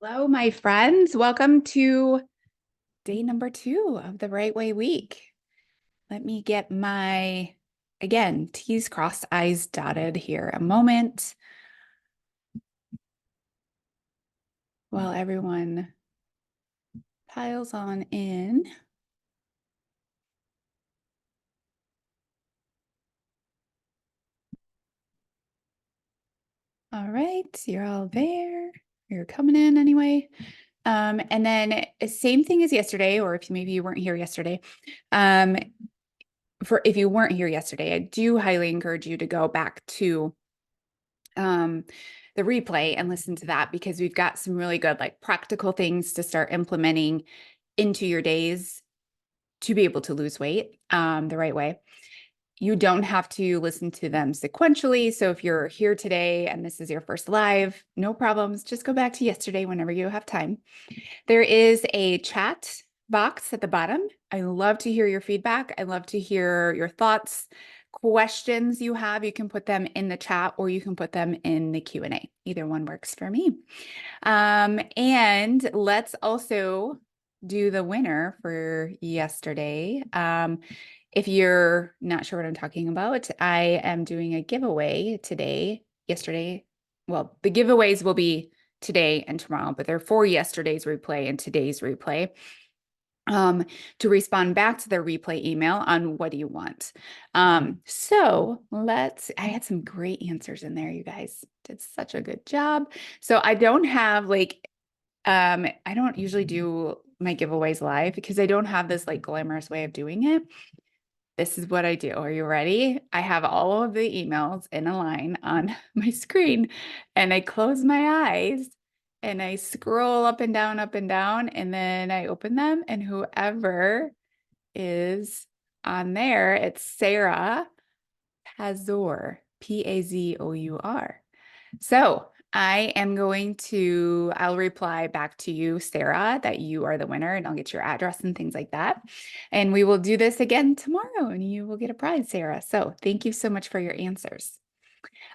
Hello, my friends. Welcome to day number 2 of the Right Way Week. Let me get my, again, T's crossed, I's dotted here a moment while everyone piles on in. All right, you're all there. You're coming in anyway. And then same thing as yesterday, or if maybe you weren't here yesterday. If you weren't here yesterday, I do highly encourage you to go back to the replay and listen to that because we've got some really good, like practical things to start implementing into your days to be able to lose weight the right way. You don't have to listen to them sequentially. So if you're here today and this is your first live, no problems. Just go back to yesterday whenever you have time. There is a chat box at the bottom. I love to hear your feedback. I love to hear your thoughts, questions you have. You can put them in the chat or you can put them in the Q&A. Either one works for me. And let's also do the winner for yesterday. If you're not sure what I'm talking about, I am doing a giveaway yesterday. Well, the giveaways will be today and tomorrow, but they're for yesterday's replay and today's replay. To respond back to their replay email on what do you want. So I had some great answers in there. You guys did such a good job. So I don't have I don't usually do my giveaways live because I don't have this like glamorous way of doing it. This is what I do. Are you ready? I have all of the emails in a line on my screen and I close my eyes and I scroll up and down, and then I open them and whoever is on there, it's Sarah Pazor, Pazour. So I'll reply back to you, Sarah, that you are the winner and I'll get your address and things like that. And we will do this again tomorrow and you will get a prize, Sarah. So thank you so much for your answers.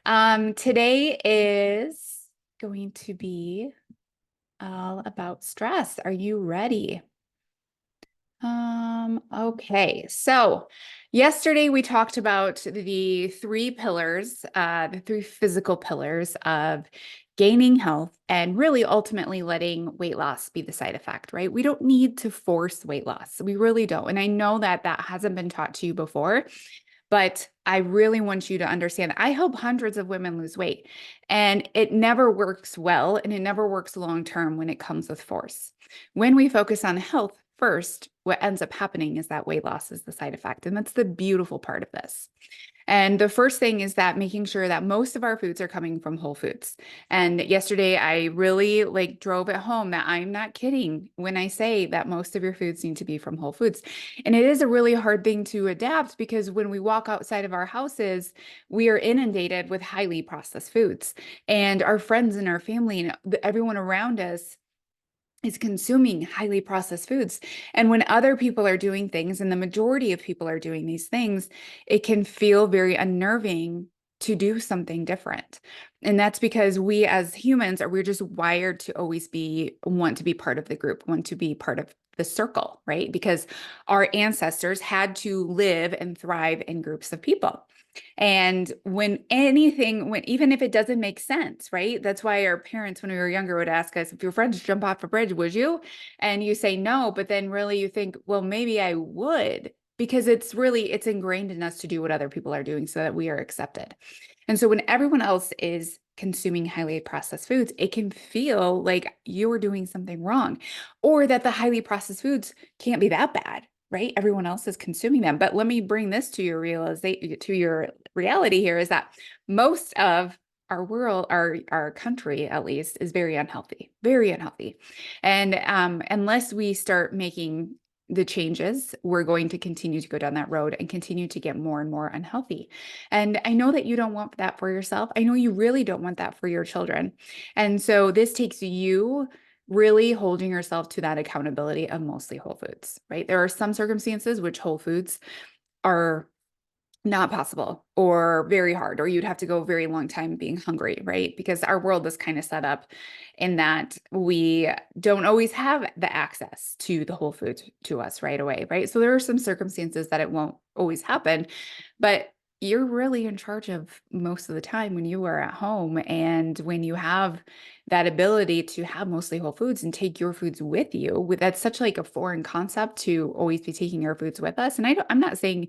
Today is going to be all about stress. Are you ready? Okay. So yesterday we talked about the 3 pillars, the 3 physical pillars of gaining health and really ultimately letting weight loss be the side effect, right? We don't need to force weight loss. We really don't. And I know that that hasn't been taught to you before, but I really want you to understand. I help hundreds of women lose weight, and it never works well and it never works long term when it comes with force. When we focus on health first, what ends up happening is that weight loss is the side effect. And that's the beautiful part of this. And the first thing is that making sure that most of our foods are coming from whole foods. And yesterday I really drove it home that I'm not kidding when I say that most of your foods need to be from whole foods. And it is a really hard thing to adapt because when we walk outside of our houses, we are inundated with highly processed foods. And our friends and our family and everyone around us is consuming highly processed foods. And when other people are doing things, and the majority of people are doing these things, it can feel very unnerving to do something different. And that's because we as humans we're just wired to always want to be part of the group, want to be part of the circle, right? Because our ancestors had to live and thrive in groups of people. And even if it doesn't make sense, right? That's why our parents, when we were younger, would ask us, if your friends jump off a bridge, would you? And you say no, but then really you think, well, maybe I would, because it's ingrained in us to do what other people are doing so that we are accepted. And so when everyone else is consuming highly processed foods, it can feel like you're doing something wrong, or that the highly processed foods can't be that bad, right? Everyone else is consuming them. But let me bring this to your reality here is that most of our world, our country at least, is very unhealthy, very unhealthy. And unless we start making the changes, we're going to continue to go down that road and continue to get more and more unhealthy. And I know that you don't want that for yourself. I know you really don't want that for your children. And so this takes you really holding yourself to that accountability of mostly whole foods, right? There are some circumstances which whole foods are not possible or very hard, or you'd have to go a very long time being hungry, right? Because our world is kind of set up in that we don't always have the access to the whole foods to us right away, right? So there are some circumstances that it won't always happen, but you're really in charge of most of the time when you are at home and when you have that ability to have mostly whole foods and take your foods with you. With that's such like a foreign concept to always be taking our foods with us. And I'm not saying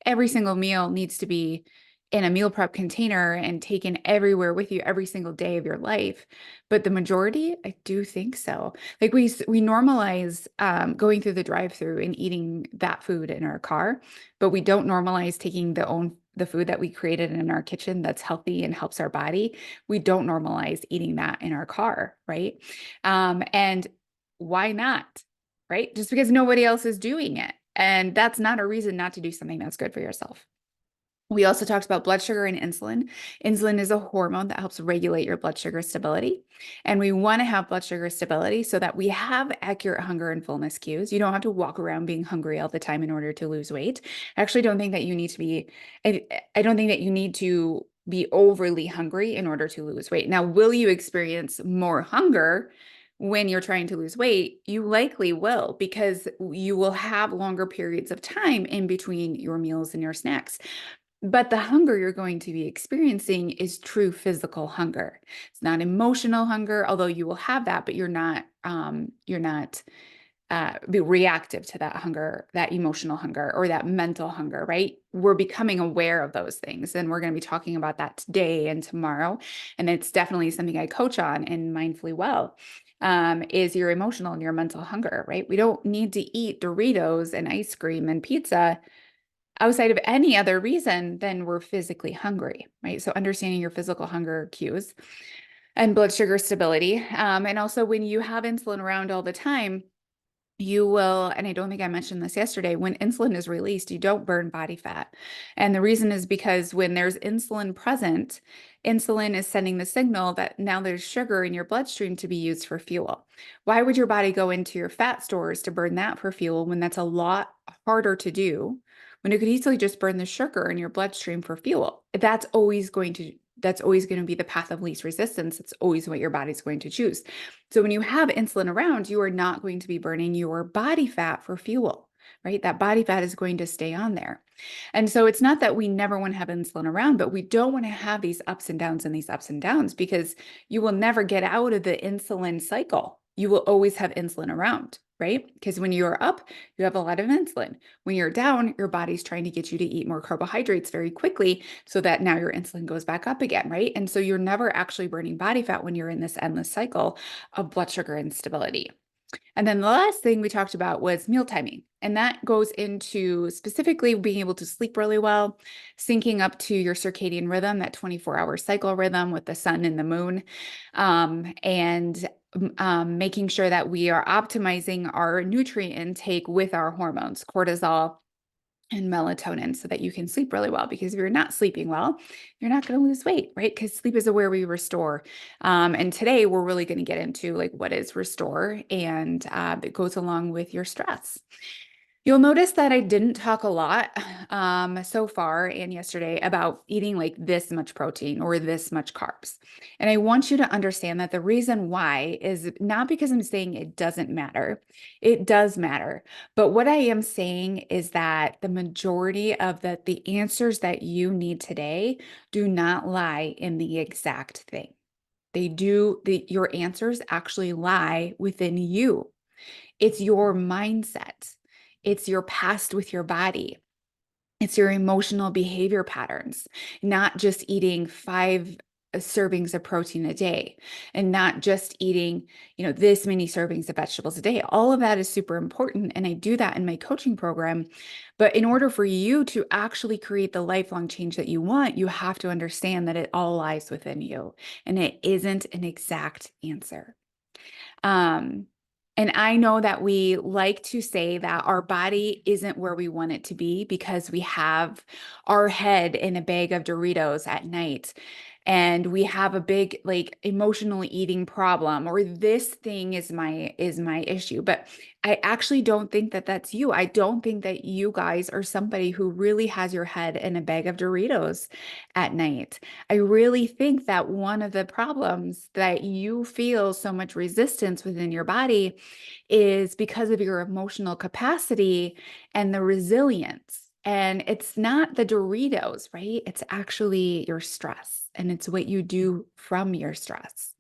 every single meal needs to be in a meal prep container and taken everywhere with you every single day of your life. But the majority, I do think so. Like we normalize going through the drive-through and eating that food in our car, but we don't normalize taking the food that we created in our kitchen that's healthy and helps our body. We don't normalize eating that in our car, right? And why not? Right? Just because nobody else is doing it. And that's not a reason not to do something that's good for yourself. We also talked about blood sugar and insulin. Insulin is a hormone that helps regulate your blood sugar stability. And we want to have blood sugar stability so that we have accurate hunger and fullness cues. You don't have to walk around being hungry all the time in order to lose weight. I actually don't think that you need to be, I don't think that you need to be overly hungry in order to lose weight. Now, will you experience more hunger when you're trying to lose weight? You likely will, because you will have longer periods of time in between your meals and your snacks. But the hunger you're going to be experiencing is true physical hunger. It's not emotional hunger, although you will have that, but you're not be reactive to that hunger, that emotional hunger or that mental hunger, right? We're becoming aware of those things. And we're going to be talking about that today and tomorrow. And it's definitely something I coach on in Mindfully Well, is your emotional and your mental hunger, right? We don't need to eat Doritos and ice cream and pizza outside of any other reason than we're physically hungry, right? So understanding your physical hunger cues and blood sugar stability. And also when you have insulin around all the time, you will, and I don't think I mentioned this yesterday, when insulin is released, you don't burn body fat. And the reason is because when there's insulin present, insulin is sending the signal that now there's sugar in your bloodstream to be used for fuel. Why would your body go into your fat stores to burn that for fuel when that's a lot harder to do? When you could easily just burn the sugar in your bloodstream for fuel. That's always going to be the path of least resistance. It's always what your body's going to choose. So when you have insulin around, you are not going to be burning your body fat for fuel, right? That body fat is going to stay on there. And so it's not that we never want to have insulin around, but we don't want to have these ups and downs and these ups and downs, because you will never get out of the insulin cycle. You will always have insulin around, right? Because when you're up, you have a lot of insulin. When you're down, your body's trying to get you to eat more carbohydrates very quickly so that now your insulin goes back up again, right? And so you're never actually burning body fat when you're in this endless cycle of blood sugar instability. And then the last thing we talked about was meal timing. And that goes into specifically being able to sleep really well, syncing up to your circadian rhythm, that 24-hour cycle rhythm with the sun and the moon, and making sure that we are optimizing our nutrient intake with our hormones, cortisol and melatonin, so that you can sleep really well. Because if you're not sleeping well, you're not going to lose weight, right? Because sleep is where we restore. And today we're really going to get into like what is restore, and it goes along with your stress. You'll notice that I didn't talk a lot so far and yesterday about eating like this much protein or this much carbs. And I want you to understand that the reason why is not because I'm saying it doesn't matter. It does matter. But what I am saying is that the majority of the answers that you need today do not lie in the exact thing. Your answers actually lie within you. It's your mindset. It's your past with your body. It's your emotional behavior patterns, not just eating 5 servings of protein a day and not just eating, this many servings of vegetables a day. All of that is super important. And I do that in my coaching program. But in order for you to actually create the lifelong change that you want, you have to understand that it all lies within you and it isn't an exact answer. Um, and I know that we like to say that our body isn't where we want it to be because we have our head in a bag of Doritos at night. and we have a big like emotional eating problem, or this thing is my issue. But I actually don't think that that's you. I don't think that you guys are somebody who really has your head in a bag of Doritos at night. I really think that one of the problems that you feel so much resistance within your body is because of your emotional capacity and the resilience. And it's not the Doritos, right? It's actually your stress, and it's what you do from your stress.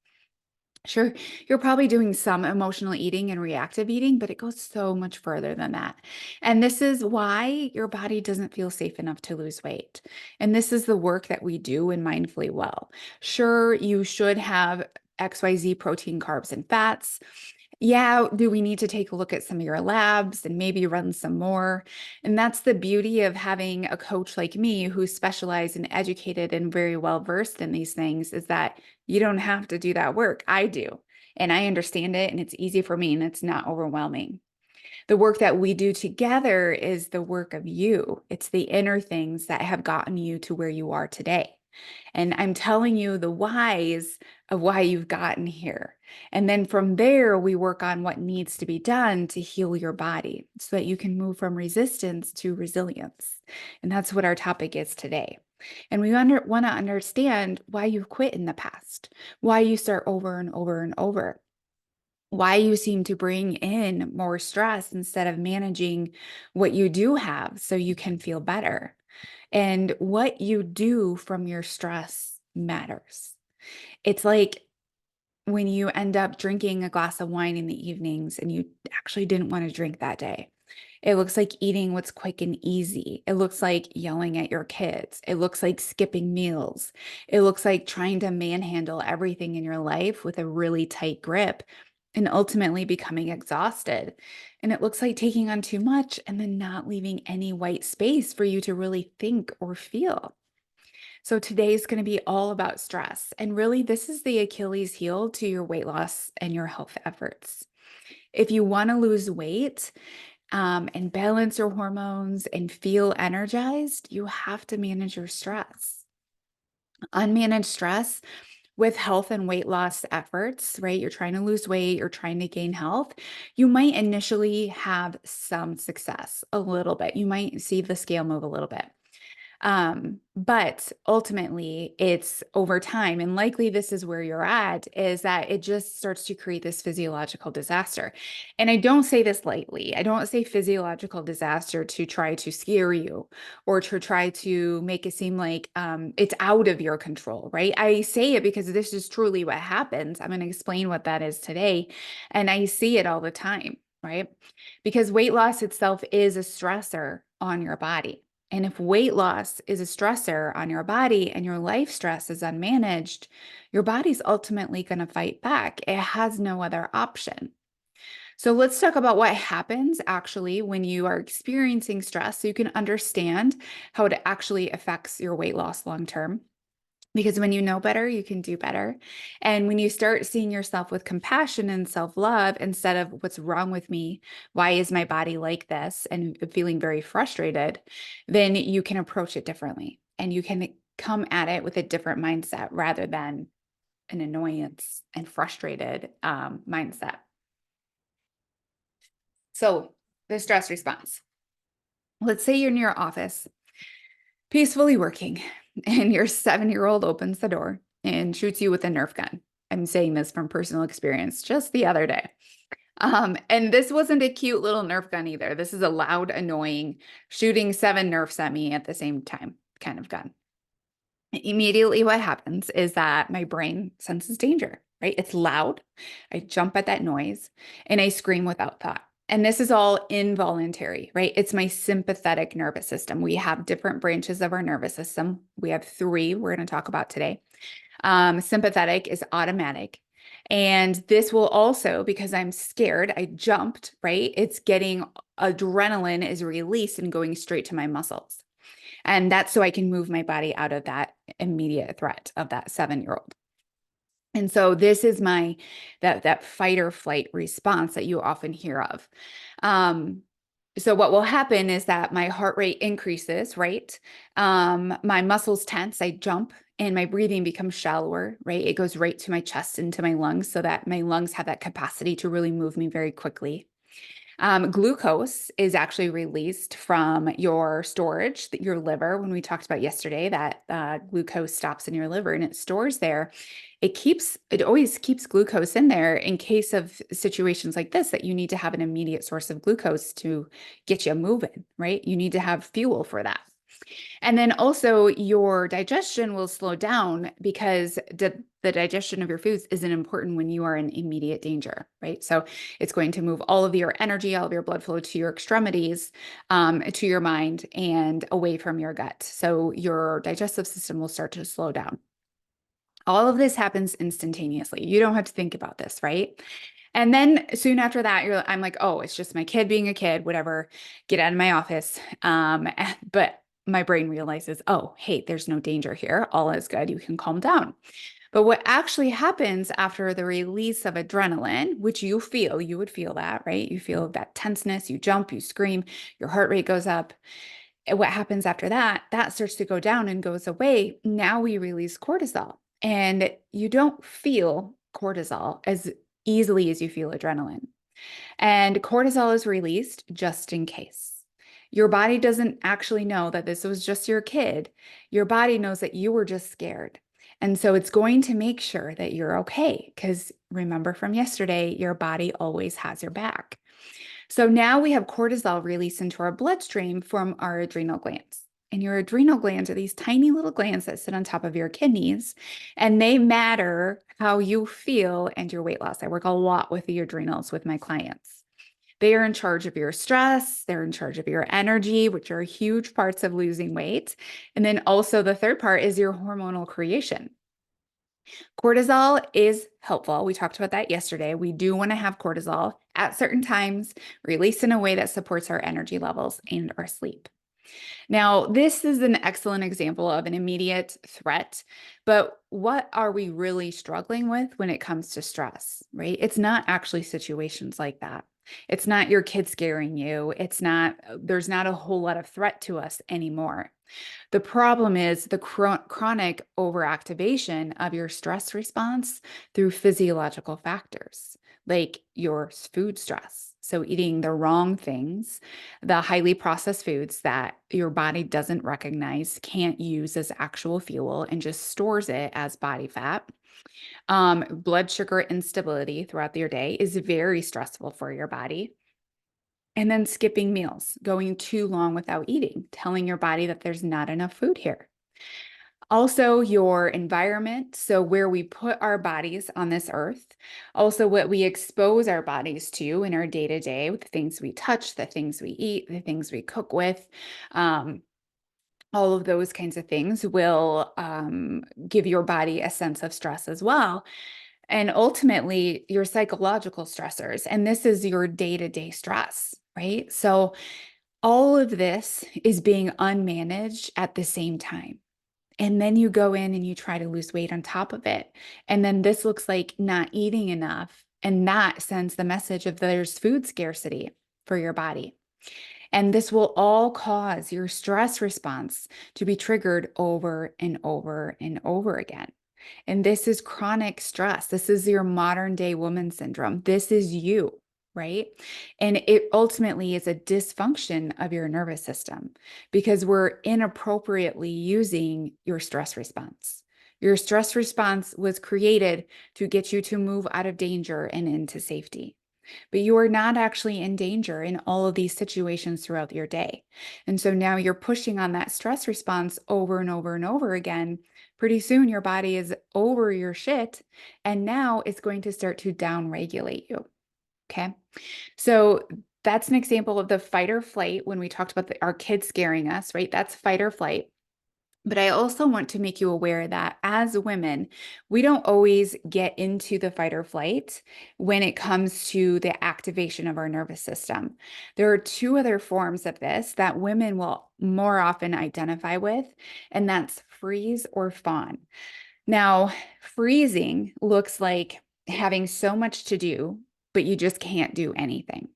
Sure, you're probably doing some emotional eating and reactive eating, but it goes so much further than that. And this is why your body doesn't feel safe enough to lose weight. And this is the work that we do in Mindfully Well. Sure, you should have XYZ protein, carbs, and fats. Yeah, do we need to take a look at some of your labs and maybe run some more? And that's the beauty of having a coach like me who's specialized and educated and very well versed in these things, is that you don't have to do that work. I do. And I understand it, and it's easy for me, and it's not overwhelming. The work that we do together is the work of you. It's the inner things that have gotten you to where you are today. And I'm telling you the whys of why you've gotten here. And then from there, we work on what needs to be done to heal your body so that you can move from resistance to resilience. And that's what our topic is today. And we want to understand why you've quit in the past, why you start over and over and over, why you seem to bring in more stress instead of managing what you do have so you can feel better. And what you do from your stress matters. It's like when you end up drinking a glass of wine in the evenings and you actually didn't want to drink that day. It looks like eating what's quick and easy. It looks like yelling at your kids. It looks like skipping meals. It looks like trying to manhandle everything in your life with a really tight grip and ultimately becoming exhausted. And it looks like taking on too much and then not leaving any white space for you to really think or feel. So today's going to be all about stress. And really, this is the Achilles heel to your weight loss and your health efforts. If you want to lose weight, and balance your hormones and feel energized, you have to manage your stress. Unmanaged stress with health and weight loss efforts, right? You're trying to lose weight, you're trying to gain health. You might initially have some success, a little bit. You might see the scale move a little bit. But ultimately it's over time, and likely this is where you're at, is that it just starts to create this physiological disaster. And I don't say this lightly. I don't say physiological disaster to try to scare you or to try to make it seem like it's out of your control, right? I say it because this is truly what happens. I'm going to explain what that is today. And I see it all the time, right? Because weight loss itself is a stressor on your body. And if weight loss is a stressor on your body and your life stress is unmanaged, your body's ultimately going to fight back. It has no other option. So let's talk about what happens actually when you are experiencing stress so you can understand how it actually affects your weight loss long term. Because when you know better, you can do better. And when you start seeing yourself with compassion and self-love instead of what's wrong with me, why is my body like this, and feeling very frustrated, then you can approach it differently and you can come at it with a different mindset rather than an annoyance and frustrated mindset. So the stress response. Let's say you're in your office, peacefully working, and your 7-year-old opens the door and shoots you with a Nerf gun. I'm saying this from personal experience just the other day. And this wasn't a cute little Nerf gun either. This is a loud, annoying, shooting 7 Nerfs at me at the same time kind of gun. Immediately, what happens is that my brain senses danger, right? It's loud. I jump at that noise and I scream without thought. And this is all involuntary, right? It's my sympathetic nervous system. We have different branches of our nervous system. We have 3 we're going to talk about today. Sympathetic is automatic. And this will also, because I'm scared, I jumped, right? It's getting adrenaline is released and going straight to my muscles. And that's so I can move my body out of that immediate threat of that 7-year-old. And so this is my that fight or flight response that you often hear of. So what will happen is that my heart rate increases, right? My muscles tense, I jump and my breathing becomes shallower, right? It goes right to my chest, into my lungs, so that my lungs have that capacity to really move me very quickly. Glucose is actually released from your storage, your liver. When we talked about yesterday, that glucose stops in your liver and it stores there. It always keeps glucose in there in case of situations like this, that you need to have an immediate source of glucose to get you moving, right? You need to have fuel for that. And then also your digestion will slow down because the digestion of your foods isn't important when you are in immediate danger, right? So it's going to move all of your energy, all of your blood flow to your extremities, to your mind, and away from your gut. So your digestive system will start to slow down. All of this happens instantaneously. You don't have to think about this, right? And then soon after that, I'm like, oh, it's just my kid being a kid, whatever, get out of my office. But my brain realizes, oh, hey, there's no danger here. All is good. You can calm down. But what actually happens after the release of adrenaline, which you would feel that, right? You feel that tenseness, you jump, you scream, your heart rate goes up. And what happens after that, that starts to go down and goes away. Now we release cortisol, and you don't feel cortisol as easily as you feel adrenaline. And cortisol is released just in case. Your body doesn't actually know that this was just your kid. Your body knows that you were just scared. And so it's going to make sure that you're okay. Because remember from yesterday, your body always has your back. So now we have cortisol released into our bloodstream from our adrenal glands. And your adrenal glands are these tiny little glands that sit on top of your kidneys, and they matter how you feel and your weight loss. I work a lot with the adrenals with my clients. They are in charge of your stress, they're in charge of your energy, which are huge parts of losing weight. And then also the third part is your hormonal creation. Cortisol is helpful. We talked about that yesterday. We do want to have cortisol at certain times, released in a way that supports our energy levels and our sleep. Now, this is an excellent example of an immediate threat, but what are we really struggling with when it comes to stress, right? It's not actually situations like that. It's not your kid scaring you. There's not a whole lot of threat to us anymore. The problem is the chronic overactivation of your stress response through physiological factors, like your food stress. So, eating the wrong things, the highly processed foods that your body doesn't recognize, can't use as actual fuel, and just stores it as body fat. Blood sugar instability throughout your day is very stressful for your body. And then skipping meals, going too long without eating, telling your body that there's not enough food here. Also, your environment, so where we put our bodies on this earth, also what we expose our bodies to in our day to day, with the things we touch, the things we eat, the things we cook with, um, all of those kinds of things will give your body a sense of stress as well. And ultimately, your psychological stressors, and this is your day to day stress, right? So, all of this is being unmanaged at the same time. And then you go in and you try to lose weight on top of it. And then this looks like not eating enough. And that sends the message of there's food scarcity for your body. And this will all cause your stress response to be triggered over and over and over again. And this is chronic stress. This is your modern day woman syndrome. This is you, right? And it ultimately is a dysfunction of your nervous system because we're inappropriately using your stress response. Your stress response was created to get you to move out of danger and into safety. But you are not actually in danger in all of these situations throughout your day. And so now you're pushing on that stress response over and over and over again. Pretty soon your body is over your shit, and now it's going to start to downregulate you. Okay. So that's an example of the fight or flight when we talked about our kids scaring us, right? That's fight or flight. But I also want to make you aware that as women, we don't always get into the fight or flight when it comes to the activation of our nervous system. There are two other forms of this that women will more often identify with, and that's freeze or fawn. Now, freezing looks like having so much to do, but you just can't do anything.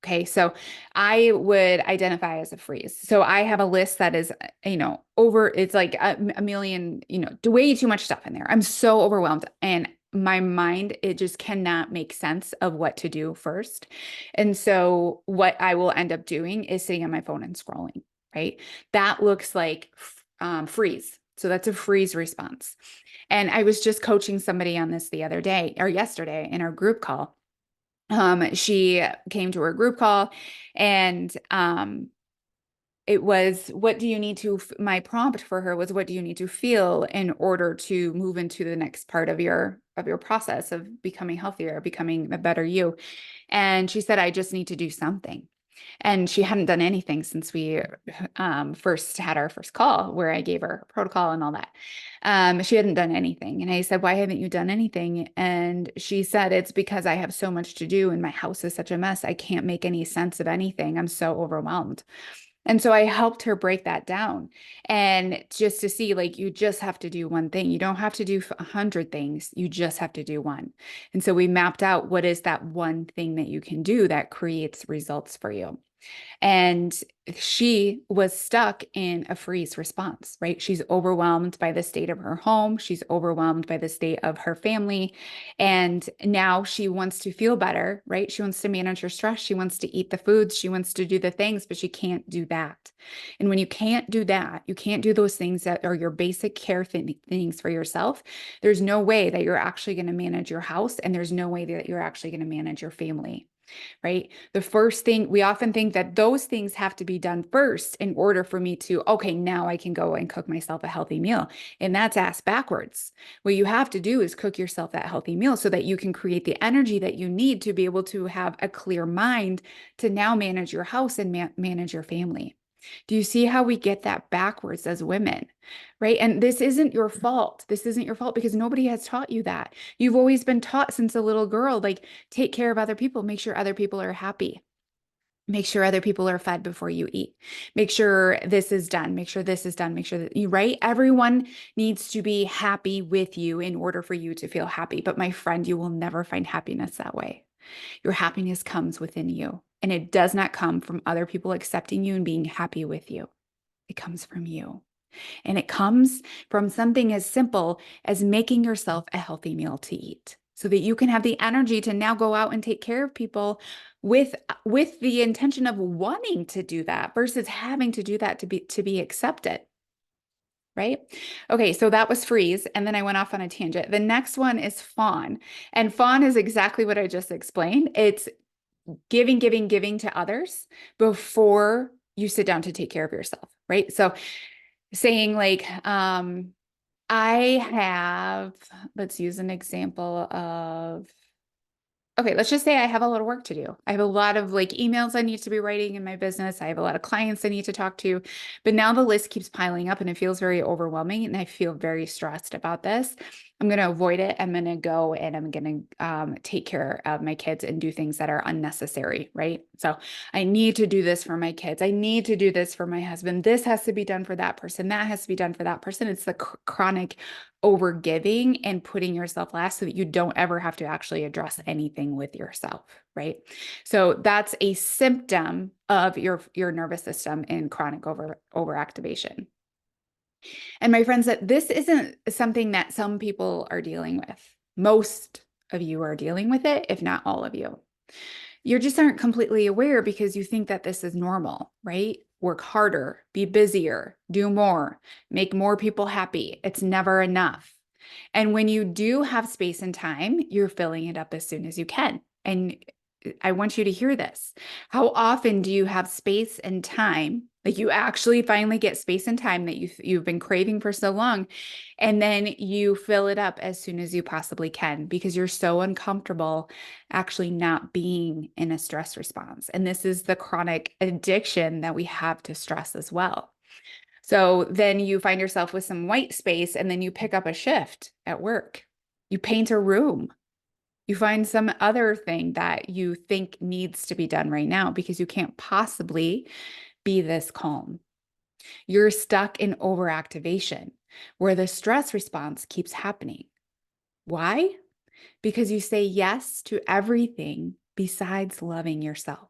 Okay, so I would identify as a freeze. So I have a list that is, it's like a million, way too much stuff in there. I'm so overwhelmed, and my mind, it just cannot make sense of what to do first. And so what I will end up doing is sitting on my phone and scrolling, right? That looks like freeze. So that's a freeze response. And I was just coaching somebody on this the other day or yesterday in our group call. She came to her group call, and it was, what do you need to, my prompt for her was, what do you need to feel in order to move into the next part of your process of becoming healthier, becoming a better you? And she said, I just need to do something. And she hadn't done anything since we first had our first call where I gave her protocol and all that. She hadn't done anything. And I said, why haven't you done anything? And she said, it's because I have so much to do and my house is such a mess. I can't make any sense of anything. I'm so overwhelmed. And so I helped her break that down, and just to see, like, you just have to do one thing. You don't have to do 100 things. You just have to do one. And so we mapped out what is that one thing that you can do that creates results for you. And she was stuck in a freeze response, right? She's overwhelmed by the state of her home. She's overwhelmed by the state of her family. And now she wants to feel better, right? She wants to manage her stress. She wants to eat the foods. She wants to do the things, but she can't do that. And when you can't do that, you can't do those things that are your basic care things for yourself. There's no way that you're actually going to manage your house, and there's no way that you're actually going to manage your family. Right? The first thing, we often think that those things have to be done first in order for me to, okay, now I can go and cook myself a healthy meal. And that's ass backwards. What you have to do is cook yourself that healthy meal so that you can create the energy that you need to be able to have a clear mind to now manage your house and manage your family. Do you see how we get that backwards as women? Right? And this isn't your fault. This isn't your fault because nobody has taught you that. You've always been taught since a little girl, like, take care of other people, make sure other people are happy. Make sure other people are fed before you eat. Make sure this is done. Make sure this is done. Make sure that you, right? Everyone needs to be happy with you in order for you to feel happy. But my friend, you will never find happiness that way. Your happiness comes within you, and it does not come from other people accepting you and being happy with you. It comes from you. And it comes from something as simple as making yourself a healthy meal to eat so that you can have the energy to now go out and take care of people with the intention of wanting to do that versus having to do that to be accepted. Right? Okay, so that was freeze. And then I went off on a tangent. The next one is fawn. And fawn is exactly what I just explained. It's giving, giving, giving to others before you sit down to take care of yourself. Right? So saying, like, I have, let's use an example of, okay, let's just say I have a lot of work to do. I have a lot of, like, emails I need to be writing in my business. I have a lot of clients I need to talk to, but now the list keeps piling up and it feels very overwhelming and I feel very stressed about this. I'm going to avoid it. I'm going to go and I'm going to take care of my kids and do things that are unnecessary, right? So I need to do this for my kids. I need to do this for my husband. This has to be done for that person. That has to be done for that person. It's the chronic over giving and putting yourself last so that you don't ever have to actually address anything with yourself, right? So that's a symptom of your nervous system in chronic overactivation. And my friends, that this isn't something that some people are dealing with. Most of you are dealing with it, if not all of you. You just aren't completely aware because you think that this is normal, right? Work harder, be busier, do more, make more people happy. It's never enough. And when you do have space and time, you're filling it up as soon as you can. And I want you to hear this. How often do you have space and time? Like, you actually finally get space and time that you've been craving for so long, and then you fill it up as soon as you possibly can because you're so uncomfortable actually not being in a stress response. And this is the chronic addiction that we have to stress as well. So then you find yourself with some white space and then you pick up a shift at work. You paint a room. You find some other thing that you think needs to be done right now because you can't possibly be this calm. You're stuck in overactivation where the stress response keeps happening. Why? Because you say yes to everything besides loving yourself.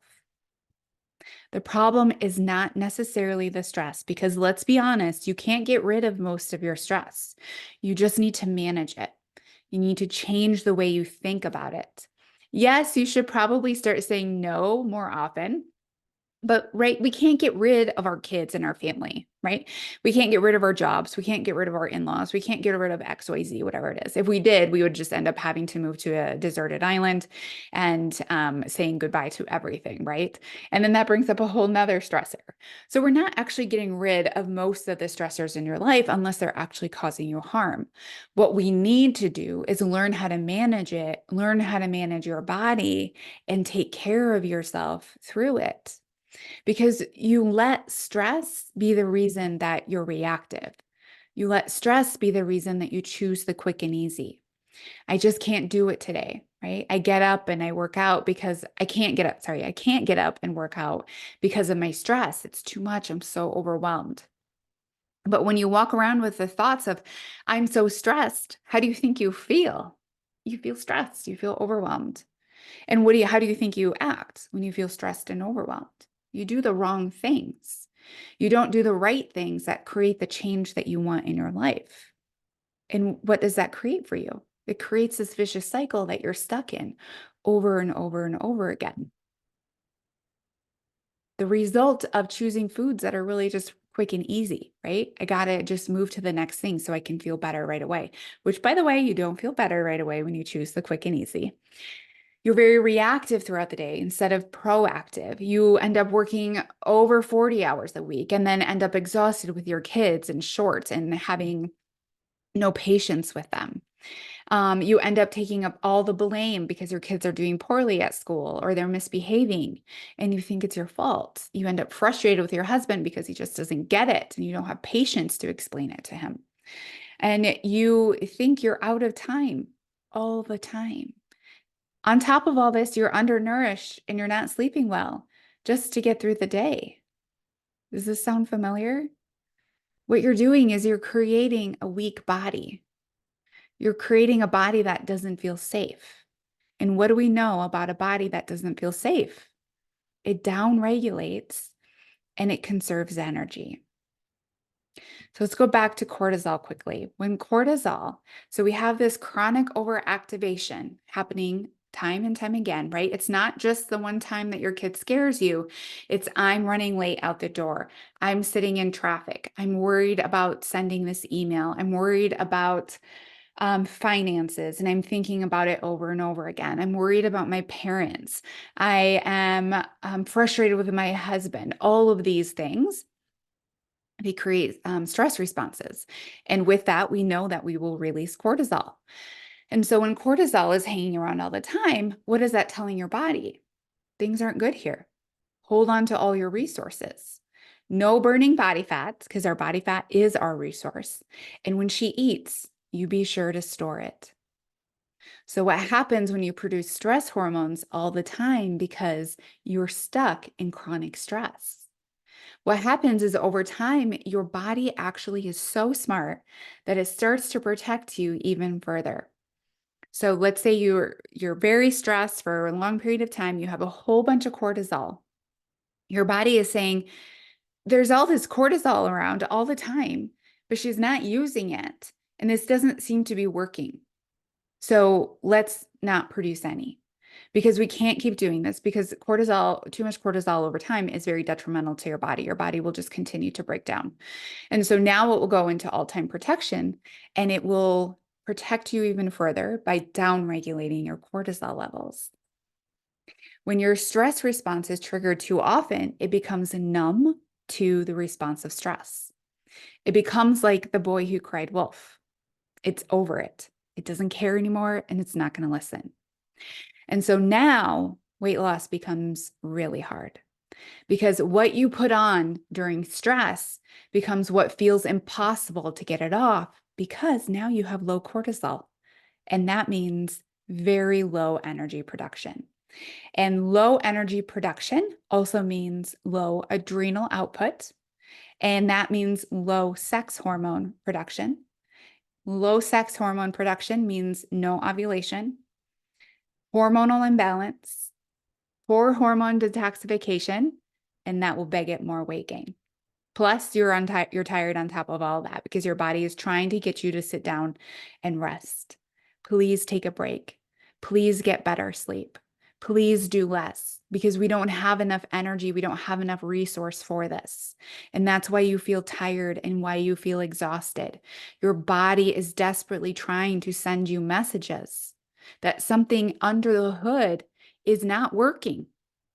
The problem is not necessarily the stress, because let's be honest, you can't get rid of most of your stress. You just need to manage it. You need to change the way you think about it. Yes, you should probably start saying no more often. But right, we can't get rid of our kids and our family, right? We can't get rid of our jobs. We can't get rid of our in-laws. We can't get rid of XYZ, whatever it is. If we did, we would just end up having to move to a deserted island and saying goodbye to everything, right? And then that brings up a whole nother stressor. So we're not actually getting rid of most of the stressors in your life unless they're actually causing you harm. What we need to do is learn how to manage it, learn how to manage your body, and take care of yourself through it, because you let stress be the reason that you're reactive. You let stress be the reason that you choose the quick and easy. I just can't do it today, right? I get up and I work out because I can't get up. Sorry, I can't get up and work out because of my stress. It's too much. I'm so overwhelmed. But when you walk around with the thoughts of, I'm so stressed, how do you think you feel? You feel stressed, you feel overwhelmed. And how do you think you act when you feel stressed and overwhelmed? You do the wrong things. You don't do the right things that create the change that you want in your life. And what does that create for you? It creates this vicious cycle that you're stuck in over and over and over again. The result of choosing foods that are really just quick and easy, right? I got to just move to the next thing so I can feel better right away, which, by the way, you don't feel better right away when you choose the quick and easy. You're very reactive throughout the day instead of proactive. You end up working over 40 hours a week and then end up exhausted with your kids and short and having no patience with them. You end up taking up all the blame because your kids are doing poorly at school or they're misbehaving and you think it's your fault. You end up frustrated with your husband because he just doesn't get it and you don't have patience to explain it to him. And you think you're out of time all the time. On top of all this, you're undernourished and you're not sleeping well just to get through the day. Does this sound familiar? What you're doing is you're creating a weak body. You're creating a body that doesn't feel safe. And what do we know about a body that doesn't feel safe? It downregulates and it conserves energy. So let's go back to cortisol quickly. When cortisol, so we have this chronic overactivation happening time and time again, right? It's not just the one time that your kid scares you. It's I'm running late out the door. I'm sitting in traffic. I'm worried about sending this email. I'm worried about finances and I'm thinking about it over and over again. I'm worried about my parents. I am frustrated with my husband. All of these things, they create stress responses. And with that, we know that we will release cortisol. And so when cortisol is hanging around all the time, what is that telling your body? Things aren't good here. Hold on to all your resources. No burning body fats, because our body fat is our resource. And when she eats, you be sure to store it. So what happens when you produce stress hormones all the time because you're stuck in chronic stress? What happens is over time, your body actually is so smart that it starts to protect you even further. So let's say you're very stressed for a long period of time, you have a whole bunch of cortisol. Your body is saying, there's all this cortisol around all the time, but she's not using it. And this doesn't seem to be working. So let's not produce any, because we can't keep doing this, because cortisol, too much cortisol over time is very detrimental to your body. Your body will just continue to break down. And so now it will go into all-time protection and it will protect you even further by down-regulating your cortisol levels. When your stress response is triggered too often, it becomes numb to the response of stress. It becomes like the boy who cried wolf. It's over it. It doesn't care anymore and it's not going to listen. And so now weight loss becomes really hard, because what you put on during stress becomes what feels impossible to get it off, because now you have low cortisol. And that means very low energy production. And low energy production also means low adrenal output. And that means low sex hormone production. Low sex hormone production means no ovulation, hormonal imbalance, poor hormone detoxification, and that will beget more weight gain. Plus, you're tired on top of all that because your body is trying to get you to sit down and rest. Please take a break. Please get better sleep. Please do less because we don't have enough energy. We don't have enough resource for this. And that's why you feel tired and why you feel exhausted. Your body is desperately trying to send you messages that something under the hood is not working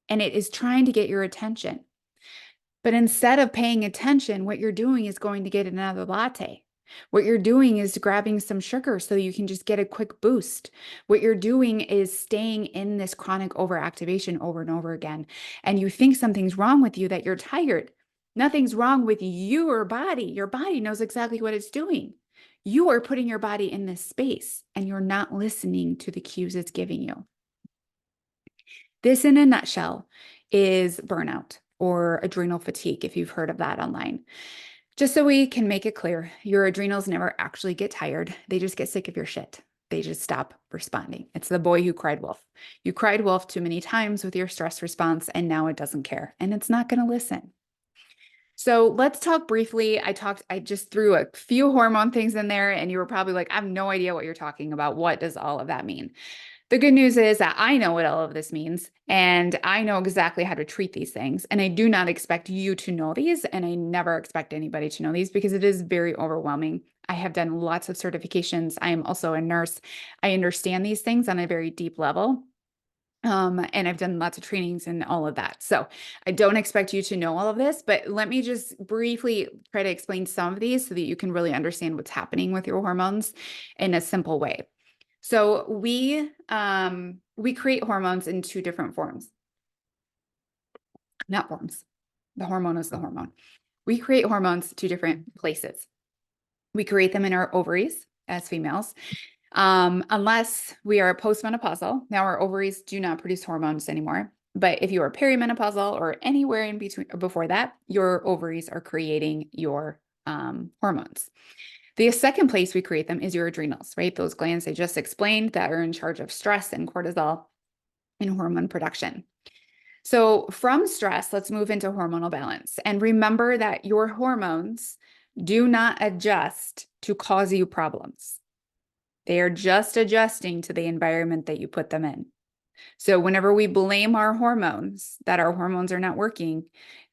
and it is trying to get your attention. But instead of paying attention, what you're doing is going to get another latte. What you're doing is grabbing some sugar so you can just get a quick boost. What you're doing is staying in this chronic overactivation over and over again. And you think something's wrong with you, that you're tired. Nothing's wrong with your body. Your body knows exactly what it's doing. You are putting your body in this space and you're not listening to the cues it's giving you. This, in a nutshell, is burnout or adrenal fatigue, if you've heard of that online. Just so we can make it clear, your adrenals never actually get tired. They just get sick of your shit. They just stop responding. It's the boy who cried wolf. You cried wolf too many times with your stress response, and now it doesn't care, and it's not going to listen. So let's talk briefly. I just threw a few hormone things in there, and you were probably like, I have no idea what you're talking about. What does all of that mean? The good news is that I know what all of this means, and I know exactly how to treat these things. And I do not expect you to know these, and I never expect anybody to know these because it is very overwhelming. I have done lots of certifications. I am also a nurse. I understand these things on a very deep level. And I've done lots of trainings and all of that. So I don't expect you to know all of this, but let me just briefly try to explain some of these so that you can really understand what's happening with your hormones in a simple way. So we create hormones in two different forms. Not forms. The hormone is the hormone. We create hormones two different places. We create them in our ovaries as females, unless we are postmenopausal. Now our ovaries do not produce hormones anymore. But if you are perimenopausal or anywhere in between or before that, your ovaries are creating your hormones. The second place we create them is your adrenals, right? Those glands I just explained that are in charge of stress and cortisol and hormone production. So from stress, let's move into hormonal balance. And remember that your hormones do not adjust to cause you problems. They are just adjusting to the environment that you put them in. So whenever we blame our hormones, that our hormones are not working,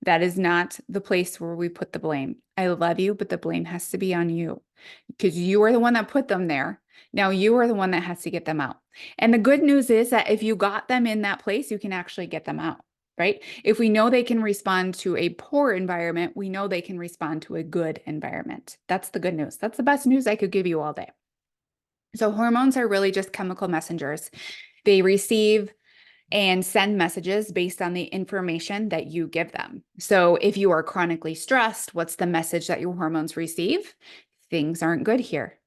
that is not the place where we put the blame. I love you, but the blame has to be on you because you are the one that put them there. Now you are the one that has to get them out. And the good news is that if you got them in that place, you can actually get them out, right? If we know they can respond to a poor environment, we know they can respond to a good environment. That's the good news. That's the best news I could give you all day. So hormones are really just chemical messengers. They receive and send messages based on the information that you give them. So if you are chronically stressed, what's the message that your hormones receive? Things aren't good here.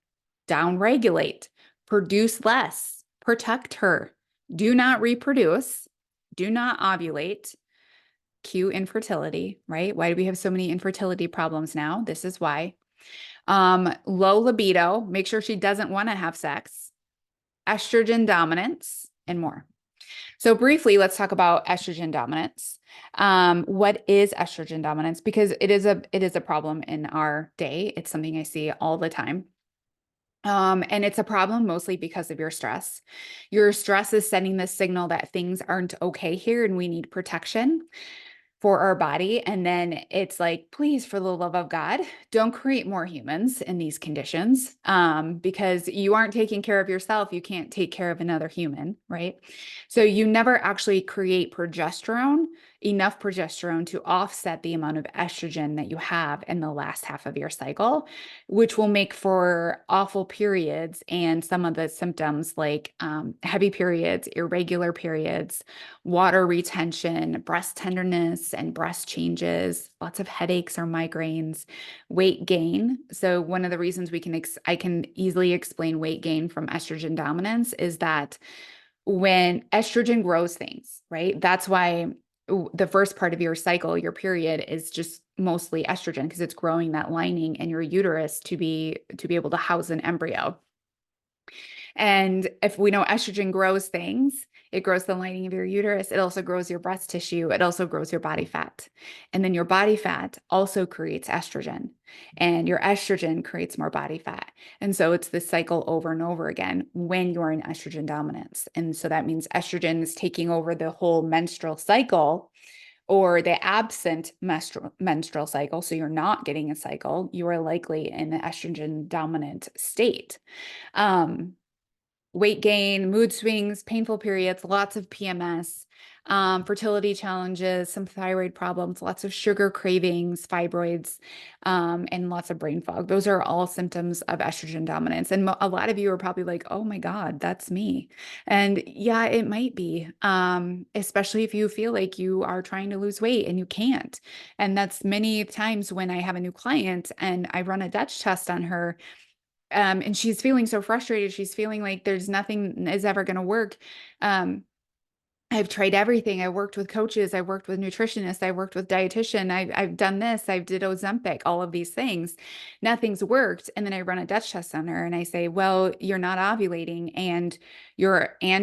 Downregulate, produce less, protect her, do not reproduce, do not ovulate, cue infertility, right? Why do we have so many infertility problems now? This is why. Low libido, make sure she doesn't want to have sex, estrogen dominance, and more. So briefly, let's talk about estrogen dominance. What is estrogen dominance? Because it is a problem in our day. It's something I see all the time. And it's a problem mostly because of your stress. Your stress is sending the signal that things aren't okay here and we need protection for our body. And then it's like, please, for the love of God, don't create more humans in these conditions, because you aren't taking care of yourself. You can't take care of another human, right? So you never actually create enough progesterone to offset the amount of estrogen that you have in the last half of your cycle, which will make for awful periods and some of the symptoms like heavy periods, irregular periods, water retention, breast tenderness and breast changes, lots of headaches or migraines, weight gain. So one of the reasons I can easily explain weight gain from estrogen dominance is that when estrogen grows things, right? That's why the first part of your cycle, your period, is just mostly estrogen because it's growing that lining in your uterus to be able to house an embryo. And if we know estrogen grows things, it grows the lining of your uterus. It also grows your breast tissue. It also grows your body fat. And then your body fat also creates estrogen. And your estrogen creates more body fat. And so it's this cycle over and over again when you're in estrogen dominance. And so that means estrogen is taking over the whole menstrual cycle or the absent menstrual cycle. So you're not getting a cycle. You are likely in the estrogen dominant state. Um, Weight gain, mood swings, painful periods, lots of PMS, fertility challenges, some thyroid problems, lots of sugar cravings, fibroids, and lots of brain fog. Those are all symptoms of estrogen dominance. And a lot of you are probably like, oh my God, that's me. And yeah, it might be, especially if you feel like you are trying to lose weight and you can't. And that's many times when I have a new client and I run a Dutch test on her, and she's feeling so frustrated. She's feeling like there's nothing is ever going to work. Um, I've tried everything. I worked with coaches. I worked with nutritionists. I worked with dietitian. I've done this. I've did Ozempic, all of these things. Nothing's worked. And then I run a Dutch test on her and I say, well, you're not ovulating and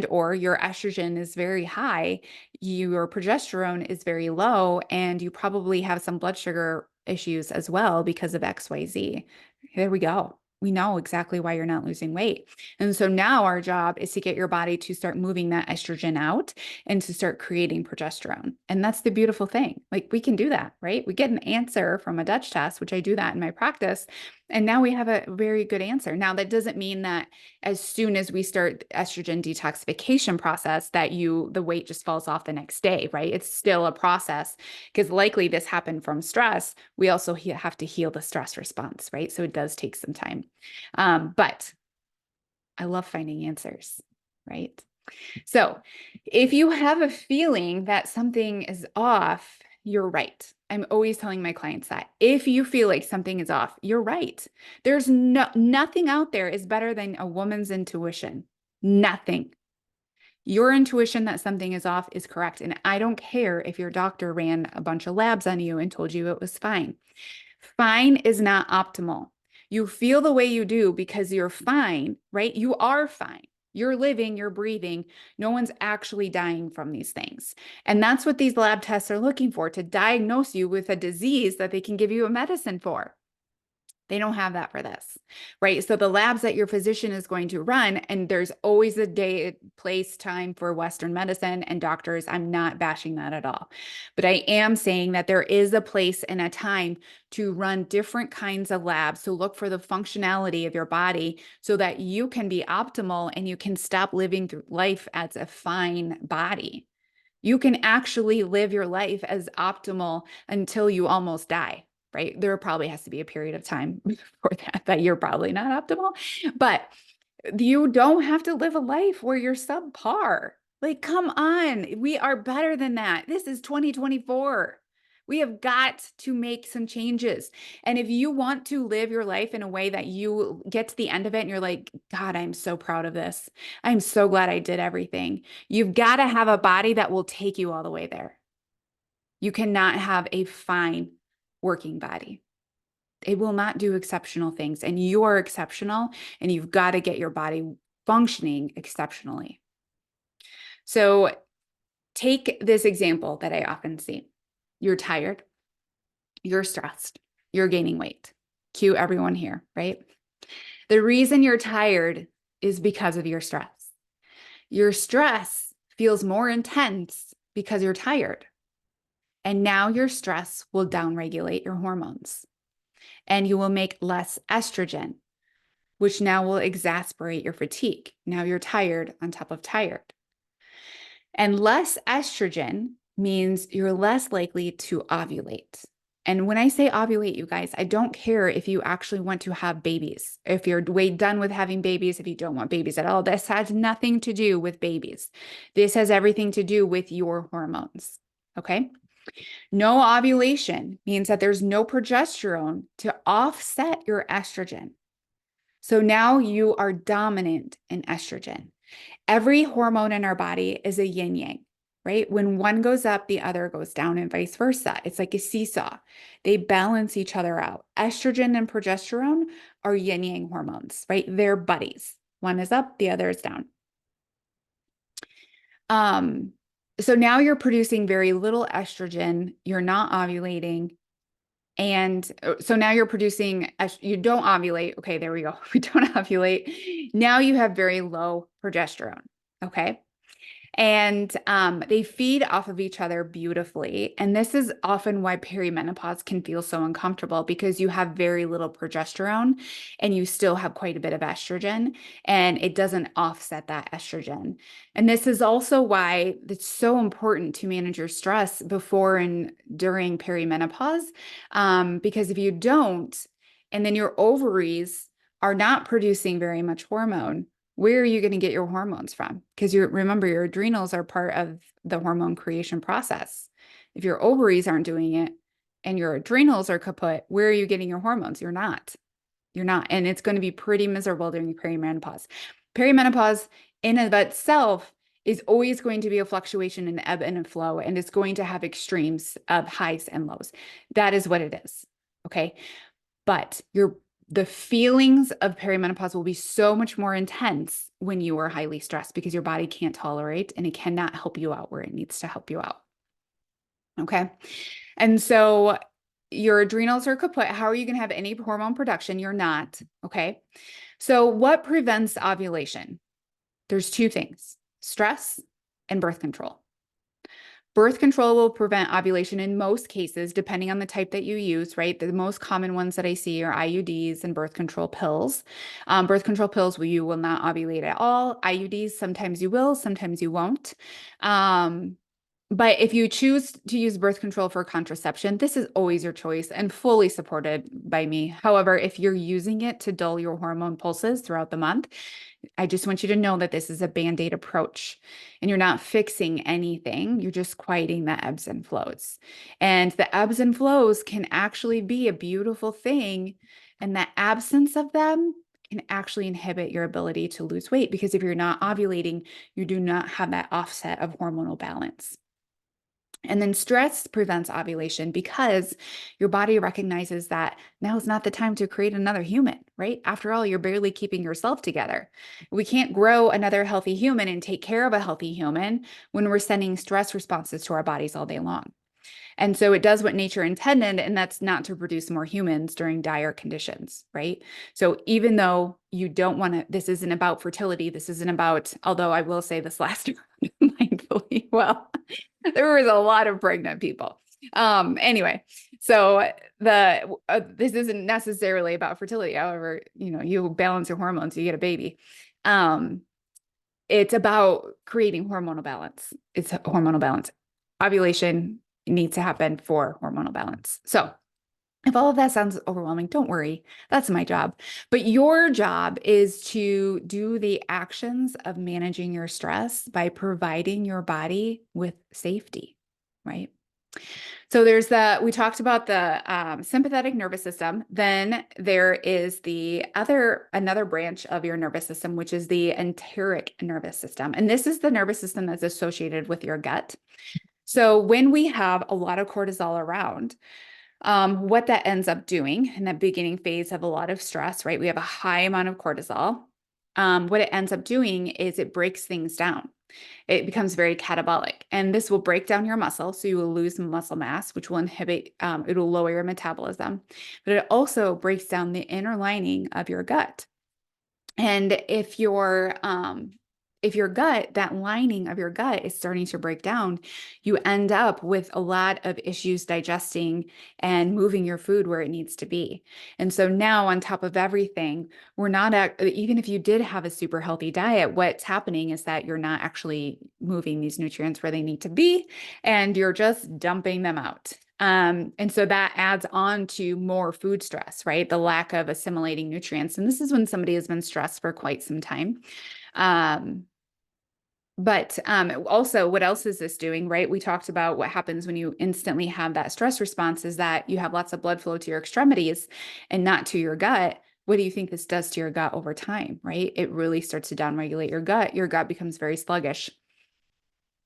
or your estrogen is very high. Your progesterone is very low and you probably have some blood sugar issues as well because of XYZ. There we go. We know exactly why you're not losing weight. And so now our job is to get your body to start moving that estrogen out and to start creating progesterone. And that's the beautiful thing. Like we can do that, right? We get an answer from a Dutch test, which I do that in my practice. And now we have a very good answer. Now, that doesn't mean that as soon as we start estrogen detoxification process, that the weight just falls off the next day, right? It's still a process because likely this happened from stress. We also have to heal the stress response, right? So it does take some time. But I love finding answers, right? So if you have a feeling that something is off, you're right. I'm always telling my clients that if you feel like something is off, you're right. There's nothing out there is better than a woman's intuition. Nothing. Your intuition that something is off is correct. And I don't care if your doctor ran a bunch of labs on you and told you it was fine. Fine is not optimal. You feel the way you do because you're fine, right? You are fine. You're living, you're breathing. No one's actually dying from these things. And that's what these lab tests are looking for, to diagnose you with a disease that they can give you a medicine for. They don't have that for this, right? So the labs that your physician is going to run, and there's always a day, place, time for Western medicine and doctors. I'm not bashing that at all. But I am saying that there is a place and a time to run different kinds of labs to look for the functionality of your body so that you can be optimal and you can stop living through life as a fine body. You can actually live your life as optimal until you almost die, right? There probably has to be a period of time before that you're probably not optimal, but you don't have to live a life where you're subpar. Like, come on, we are better than that. This is 2024. We have got to make some changes. And if you want to live your life in a way that you get to the end of it and you're like, God, I'm so proud of this. I'm so glad I did everything. You've got to have a body that will take you all the way there. You cannot have a fine working body. It will not do exceptional things. And you are exceptional, and you've got to get your body functioning exceptionally. So take this example that I often see. You're tired, you're stressed, you're gaining weight. Cue everyone here, right? The reason you're tired is because of your stress. Your stress feels more intense because you're tired. And now your stress will downregulate your hormones and you will make less estrogen, which now will exacerbate your fatigue. Now you're tired on top of tired. And less estrogen means you're less likely to ovulate. And when I say ovulate, you guys, I don't care if you actually want to have babies, if you're way done with having babies, if you don't want babies at all. This has nothing to do with babies. This has everything to do with your hormones. Okay. No ovulation means that there's no progesterone to offset your estrogen. So now you are dominant in estrogen. Every hormone in our body is a yin yang, right? When one goes up, the other goes down and vice versa. It's like a seesaw. They balance each other out. Estrogen and progesterone are yin yang hormones, right? They're buddies. One is up, the other is down. So now you're producing very little estrogen. You're not ovulating. And so now you're producing, you don't ovulate. Okay, there we go. We don't ovulate. Now you have very low progesterone. Okay. And they feed off of each other beautifully. And this is often why perimenopause can feel so uncomfortable, because you have very little progesterone and you still have quite a bit of estrogen, and it doesn't offset that estrogen. And this is also why it's so important to manage your stress before and during perimenopause, because if you don't, and then your ovaries are not producing very much hormone, where are you going to get your hormones from? Because remember, your adrenals are part of the hormone creation process. If your ovaries aren't doing it and your adrenals are kaput, where are you getting your hormones? You're not. You're not. And it's going to be pretty miserable during perimenopause. Perimenopause in and of itself is always going to be a fluctuation in ebb and flow, and it's going to have extremes of highs and lows. That is what it is. Okay. But the feelings of perimenopause will be so much more intense when you are highly stressed, because your body can't tolerate and it cannot help you out where it needs to help you out. Okay. And so your adrenals are kaput. How are you going to have any hormone production? You're not. Okay. So what prevents ovulation? There's two things: stress and birth control. Birth control will prevent ovulation in most cases, depending on the type that you use, right? The most common ones that I see are IUDs and birth control pills. Birth control pills, you will not ovulate at all. IUDs, sometimes you will, sometimes you won't. But if you choose to use birth control for contraception, this is always your choice and fully supported by me. However, if you're using it to dull your hormone pulses throughout the month, I just want you to know that this is a Band-Aid approach, and you're not fixing anything. You're just quieting the ebbs and flows. And the ebbs and flows can actually be a beautiful thing. And the absence of them can actually inhibit your ability to lose weight, because if you're not ovulating, you do not have that offset of hormonal balance. And then stress prevents ovulation, because your body recognizes that now is not the time to create another human, right? After all, you're barely keeping yourself together. We can't grow another healthy human and take care of a healthy human when we're sending stress responses to our bodies all day long. And so it does what nature intended, and that's not to produce more humans during dire conditions, right? So even though you don't want to, this isn't about fertility, this isn't about, although I will say this last mindfully, well, there was a lot of pregnant people. Anyway, so this isn't necessarily about fertility. However, you balance your hormones, you get a baby. It's about creating hormonal balance. It's hormonal balance. Ovulation needs to happen for hormonal balance. So if all of that sounds overwhelming, don't worry. That's my job. But your job is to do the actions of managing your stress by providing your body with safety, right? So we talked about the sympathetic nervous system. Then there is another branch of your nervous system, which is the enteric nervous system. And this is the nervous system that's associated with your gut. So when we have a lot of cortisol around, what that ends up doing in that beginning phase of a lot of stress, right? We have a high amount of cortisol. What it ends up doing is it breaks things down. It becomes very catabolic, and this will break down your muscle. So you will lose muscle mass, which will inhibit, it will lower your metabolism, but it also breaks down the inner lining of your gut. And if your gut, that lining of your gut is starting to break down, you end up with a lot of issues digesting and moving your food where it needs to be. And so now, on top of everything, even if you did have a super healthy diet, what's happening is that you're not actually moving these nutrients where they need to be, and you're just dumping them out. And so that adds on to more food stress, right? The lack of assimilating nutrients. And this is when somebody has been stressed for quite some time. But also, what else is this doing, right? We talked about what happens when you instantly have that stress response is that you have lots of blood flow to your extremities and not to your gut. What do you think this does to your gut over time, right? It really starts to downregulate your gut. Your gut becomes very sluggish.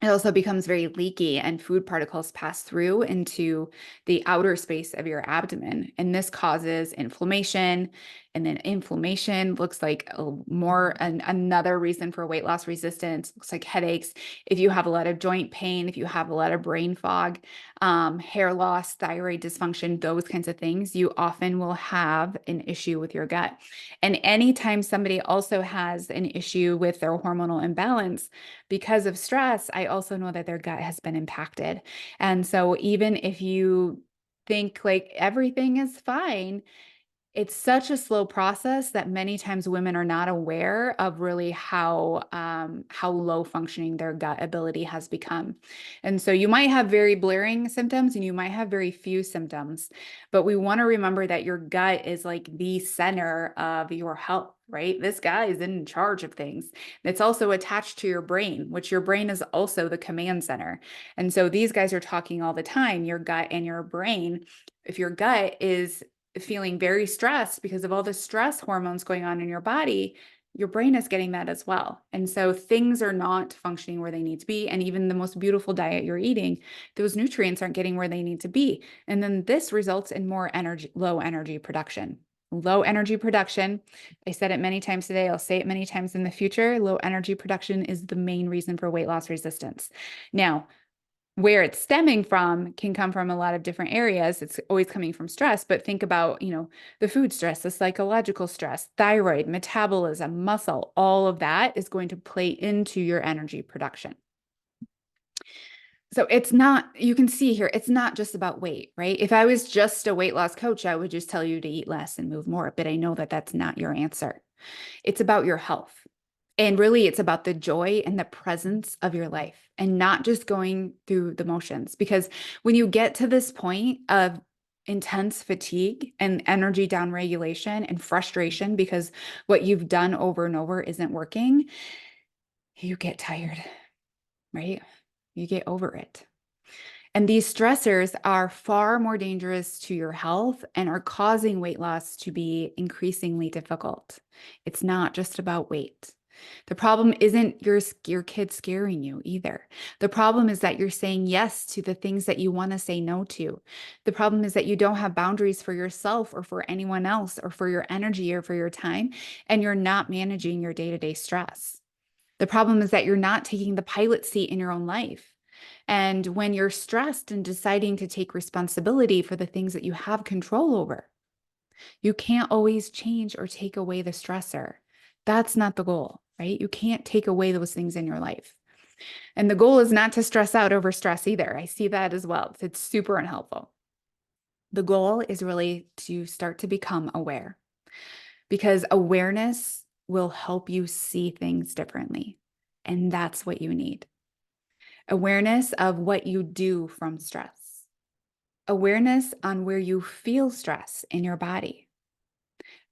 It also becomes very leaky, and food particles pass through into the outer space of your abdomen. And this causes inflammation And then inflammation looks like another reason for weight loss resistance. Looks like headaches. If you have a lot of joint pain, if you have a lot of brain fog, hair loss, thyroid dysfunction, those kinds of things, you often will have an issue with your gut. And anytime somebody also has an issue with their hormonal imbalance because of stress, I also know that their gut has been impacted. And so even if you think like everything is fine, it's such a slow process that many times women are not aware of really how low functioning their gut ability has become. And so you might have very blaring symptoms and you might have very few symptoms, but we want to remember that your gut is like the center of your health, right? This guy is in charge of things. It's also attached to your brain, which your brain is also the command center. And so these guys are talking all the time, your gut and your brain. If your gut is feeling very stressed because of all the stress hormones going on in your body, your brain is getting that as well. And so things are not functioning where they need to be. And even the most beautiful diet you're eating, those nutrients aren't getting where they need to be. And then this results in more energy, low energy production. Low energy production. I said it many times today. I'll say it many times in the future. Low energy production is the main reason for weight loss resistance. Now, where it's stemming from can come from a lot of different areas. It's always coming from stress, but think about, the food stress, the psychological stress, thyroid, metabolism, muscle, all of that is going to play into your energy production. So it's not, you can see here, it's not just about weight, right? If I was just a weight loss coach, I would just tell you to eat less and move more, but I know that that's not your answer. It's about your health. And really, it's about the joy and the presence of your life and not just going through the motions. Because when you get to this point of intense fatigue and energy downregulation and frustration because what you've done over and over isn't working, you get tired, right? You get over it. And these stressors are far more dangerous to your health and are causing weight loss to be increasingly difficult. It's not just about weight. The problem isn't your kid scaring you either. The problem is that you're saying yes to the things that you want to say no to. The problem is that you don't have boundaries for yourself or for anyone else or for your energy or for your time, and you're not managing your day-to-day stress. The problem is that you're not taking the pilot seat in your own life. And when you're stressed and deciding to take responsibility for the things that you have control over, you can't always change or take away the stressor. That's not the goal, right? You can't take away those things in your life. And the goal is not to stress out over stress either. I see that as well. It's super unhelpful. The goal is really to start to become aware, because awareness will help you see things differently. And that's what you need. Awareness of what you do from stress. Awareness on where you feel stress in your body.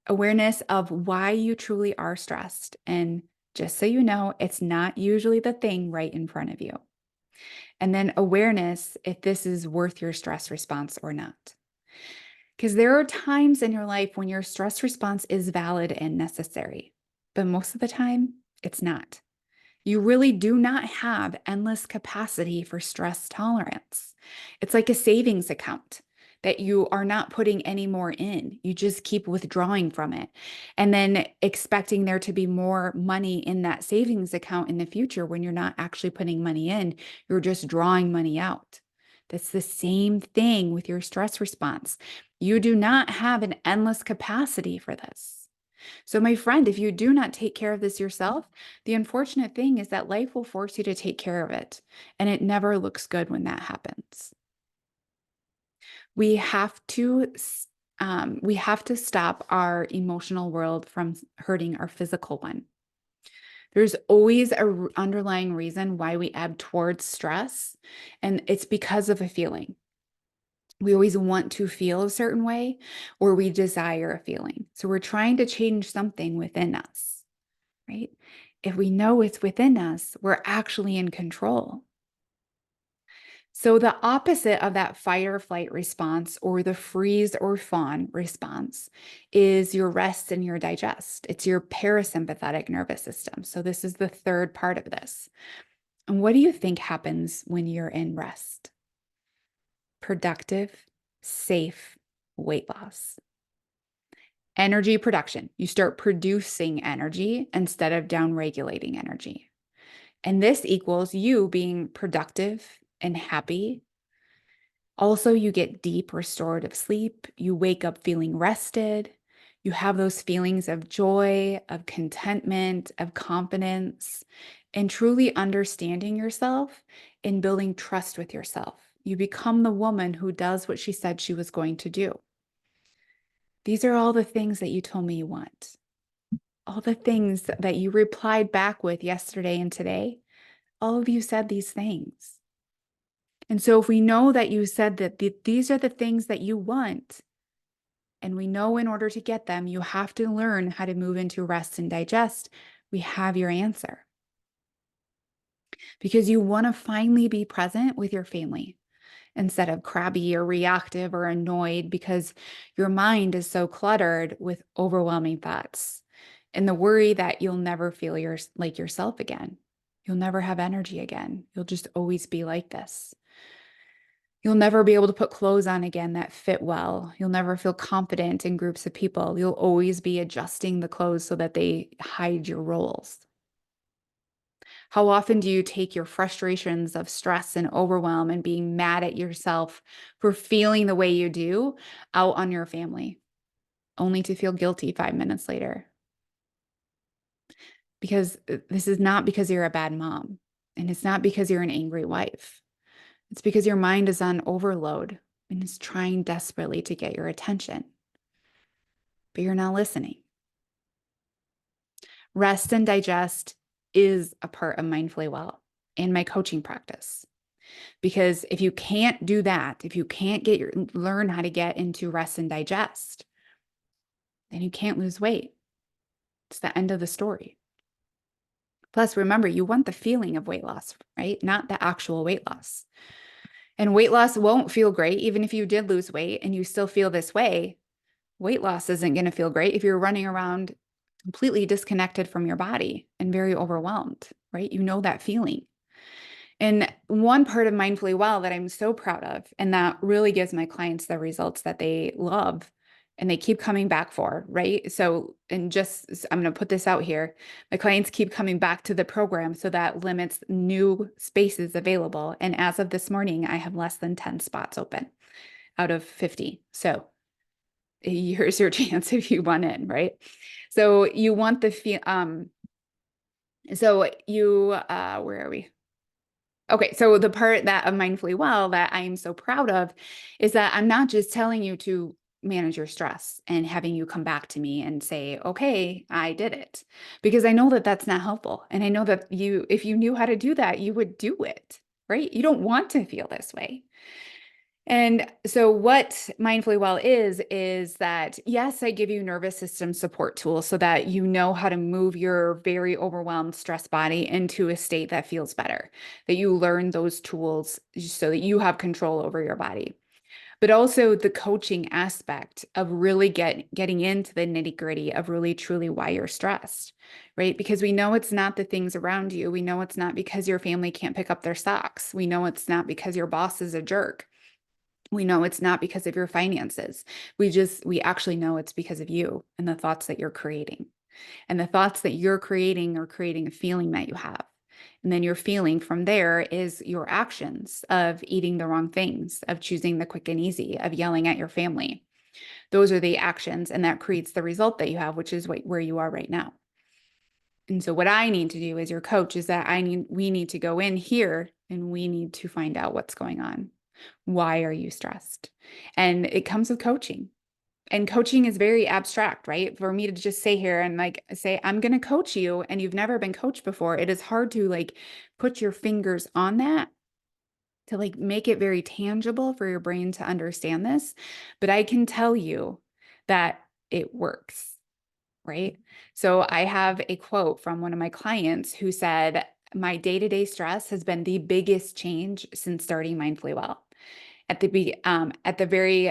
Awareness of why you truly are stressed. And just so you know, it's not usually the thing right in front of you. And then awareness if this is worth your stress response or not. Because there are times in your life when your stress response is valid and necessary, but most of the time, it's not. You really do not have endless capacity for stress tolerance. It's like a savings account that you are not putting any more in. You just keep withdrawing from it and then expecting there to be more money in that savings account in the future when you're not actually putting money in. You're just drawing money out. That's the same thing with your stress response. You do not have an endless capacity for this. So, my friend, if you do not take care of this yourself, the unfortunate thing is that life will force you to take care of it. And it never looks good when that happens. We have to stop our emotional world from hurting our physical one. There's always a underlying reason why we ebb towards stress, and it's because of a feeling. We always want to feel a certain way, or we desire a feeling. So we're trying to change something within us, right? If we know it's within us, we're actually in control. So the opposite of that fight or flight response or the freeze or fawn response is your rest and your digest. It's your parasympathetic nervous system. So this is the third part of this. And what do you think happens when you're in rest? Productive, safe weight loss. Energy production. You start producing energy instead of down-regulating energy. And this equals you being productive and happy. Also, you get deep restorative sleep. You wake up feeling rested. You have those feelings of joy, of contentment, of confidence, and truly understanding yourself and building trust with yourself. You become the woman who does what she said she was going to do. These are all the things that you told me you want. All the things that you replied back with yesterday and today. All of you said these things. And so if we know that you said that these are the things that you want, and we know in order to get them, you have to learn how to move into rest and digest, we have your answer. Because you want to finally be present with your family instead of crabby or reactive or annoyed because your mind is so cluttered with overwhelming thoughts and the worry that you'll never feel like yourself again. You'll never have energy again. You'll just always be like this. You'll never be able to put clothes on again that fit well. You'll never feel confident in groups of people. You'll always be adjusting the clothes so that they hide your roles. How often do you take your frustrations of stress and overwhelm and being mad at yourself for feeling the way you do out on your family, only to feel guilty 5 minutes later? Because this is not because you're a bad mom, and it's not because you're an angry wife. It's because your mind is on overload and is trying desperately to get your attention, but you're not listening. Rest and digest is a part of Mindfully Well in my coaching practice. Because if you can't do that, if you can't learn how to get into rest and digest, then you can't lose weight. It's the end of the story. Plus, remember, you want the feeling of weight loss, right? Not the actual weight loss. And weight loss won't feel great, even if you did lose weight and you still feel this way. Weight loss isn't going to feel great if you're running around completely disconnected from your body and very overwhelmed, right? You know that feeling. And one part of Mindfully Well that I'm so proud of, and that really gives my clients the results that they love and they keep coming back for, right? So, and just, I'm going to put this out here. My clients keep coming back to the program, so that limits new spaces available. And as of this morning, I have less than 10 spots open out of 50. So here's your chance if you want in, right? So you want the feel, where are we? Okay, so the part that of Mindfully Well that I'm so proud of is that I'm not just telling you to manage your stress and having you come back to me and say, okay, I did it. Because I know that that's not helpful. And I know that if you knew how to do that, you would do it, right? You don't want to feel this way. And so what Mindfully Well is that, yes, I give you nervous system support tools so that you know how to move your very overwhelmed stress body into a state that feels better, that you learn those tools so that you have control over your body. But also the coaching aspect of really getting into the nitty-gritty of really truly why you're stressed, right? Because we know it's not the things around you. We know it's not because your family can't pick up their socks. We know it's not because your boss is a jerk. We know it's not because of your finances. We actually know it's because of you and the thoughts that you're creating. And the thoughts that you're creating are creating a feeling that you have. And then your feeling from there is your actions of eating the wrong things, of choosing the quick and easy, of yelling at your family. Those are the actions, and that creates the result that you have, which is where you are right now. And so what I need to do as your coach is that we need to go in here and we need to find out what's going on. Why are you stressed? And it comes with coaching. And coaching is very abstract, right? For me to just say here and say, I'm going to coach you, and you've never been coached before, it is hard to put your fingers on that to make it very tangible for your brain to understand this. But I can tell you that it works, right? So I have a quote from one of my clients who said, my day-to-day stress has been the biggest change since starting Mindfully Well. At the very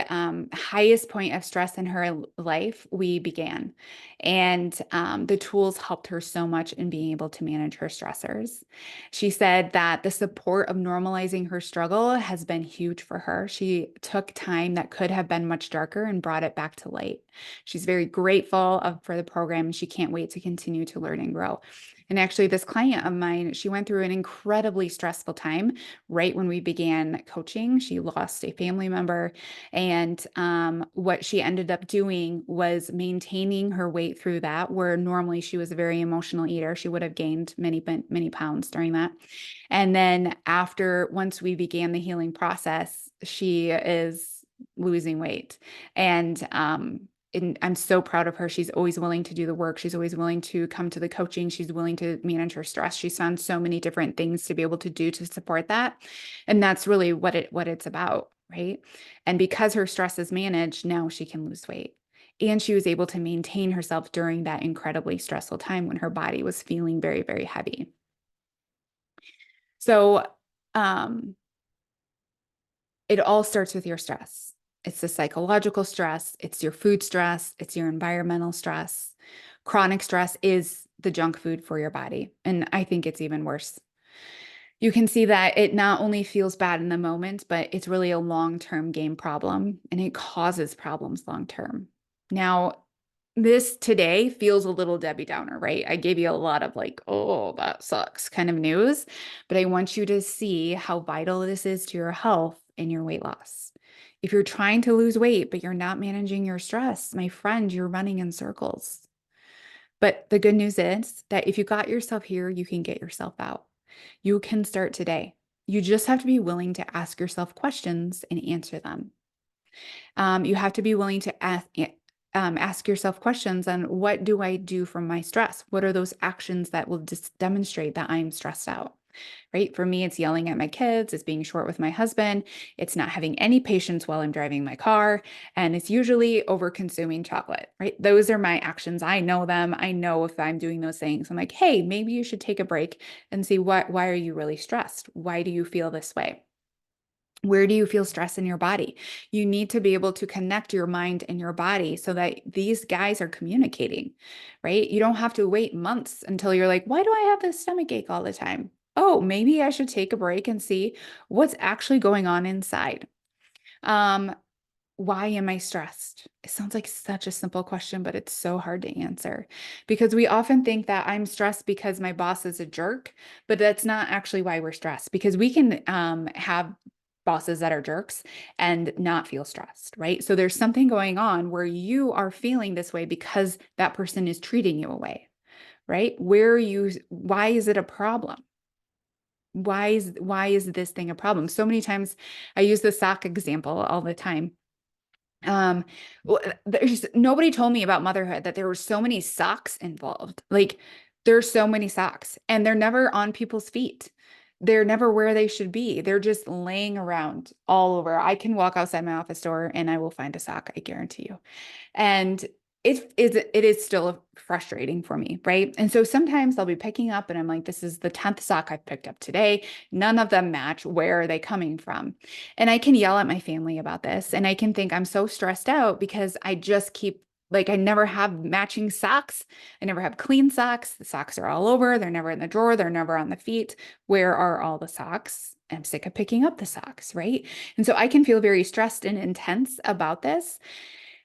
highest point of stress in her life, we began. And the tools helped her so much in being able to manage her stressors. She said that the support of normalizing her struggle has been huge for her. She took time that could have been much darker and brought it back to light. She's very grateful for the program, and she can't wait to continue to learn and grow. And actually, this client of mine, she went through an incredibly stressful time right when we began coaching. She lost a family member, and what she ended up doing was maintaining her weight through that, where normally she was a very emotional eater. She would have gained many pounds during that. And then once we began the healing process, she is losing weight. And I'm so proud of her. She's always willing to do the work. She's always willing to come to the coaching. She's willing to manage her stress. She's found so many different things to be able to do to support that. And that's really what it's about, right? And because her stress is managed, now she can lose weight. And she was able to maintain herself during that incredibly stressful time when her body was feeling very, very heavy. So, it all starts with your stress. It's the psychological stress, it's your food stress, it's your environmental stress. Chronic stress is the junk food for your body. And I think it's even worse. You can see that it not only feels bad in the moment, but it's really a long-term game problem, and it causes problems long-term. Now, this today feels a little Debbie Downer, right? I gave you a lot of like, oh, that sucks kind of news, but I want you to see how vital this is to your health and your weight loss. If you're trying to lose weight, but you're not managing your stress, my friend, you're running in circles. But the good news is that if you got yourself here, you can get yourself out. You can start today. You just have to be willing to ask yourself questions and answer them. You have to be willing to ask yourself questions on, what do I do from my stress? What are those actions that will just demonstrate that I'm stressed out? Right? For me, it's yelling at my kids, it's being short with my husband, it's not having any patience while I'm driving my car, and it's usually over consuming chocolate, right? Those are my actions. I know them. I know if I'm doing those things. I'm like, hey, maybe you should take a break and see why are you really stressed? Why do you feel this way? Where do you feel stress in your body? You need to be able to connect your mind and your body so that these guys are communicating, right? You don't have to wait months until you're like, why do I have this stomach ache all the time? Oh, maybe I should take a break and see what's actually going on inside. Um, why am I stressed? It sounds like such a simple question, but it's so hard to answer because we often think that I'm stressed because my boss is a jerk, but that's not actually why we're stressed, because we can have bosses that are jerks and not feel stressed, right? So there's something going on where you are feeling this way because that person is treating you away, right? Why is it a problem? Why is this thing a problem? So many times I use the sock example all the time. Um, nobody told me about motherhood that there were so many socks involved. Like, there's so many socks and they're never on people's feet. They're never where they should be. They're just laying around all over. I can walk outside my office door and I will find a sock, I guarantee you. And it is still frustrating for me, right? And so sometimes I'll be picking up and I'm like, this is the 10th sock I've picked up today. None of them match. Where are they coming from? And I can yell at my family about this, and I can think I'm so stressed out because I just keep, like, I never have matching socks. I never have clean socks. The socks are all over. They're never in the drawer. They're never on the feet. Where are all the socks? I'm sick of picking up the socks, right? And so I can feel very stressed and intense about this.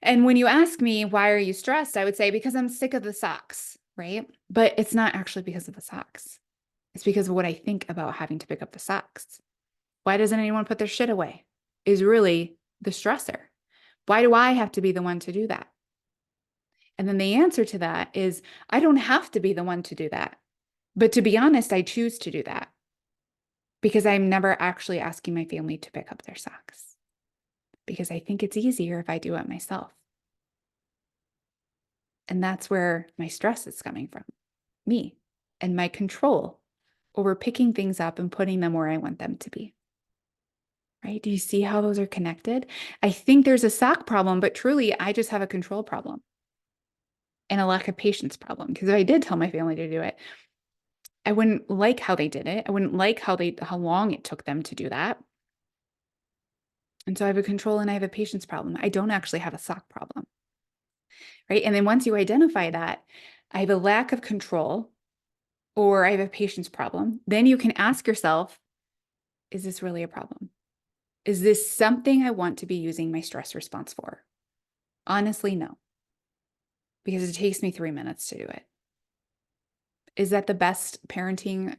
And when you ask me, why are you stressed? I would say, because I'm sick of the socks, right? But it's not actually because of the socks. It's because of what I think about having to pick up the socks. Why doesn't anyone put their shit away? Is really the stressor. Why do I have to be the one to do that? And then the answer to that is, I don't have to be the one to do that. But to be honest, I choose to do that because I'm never actually asking my family to pick up their socks, because I think it's easier if I do it myself. And that's where my stress is coming from, me and my control over picking things up and putting them where I want them to be. Right? Do you see how those are connected? I think there's a sock problem, but truly, I just have a control problem and a lack of patience problem. Because if I did tell my family to do it, I wouldn't like how they did it. I wouldn't like how long it took them to do that. And so I have a control and I have a patience problem. I don't actually have a sock problem. Right? And then once you identify that, I have a lack of control or I have a patience problem, then you can ask yourself, is this really a problem? Is this something I want to be using my stress response for? Honestly, no. because it takes me 3 minutes to do it. Is that the best parenting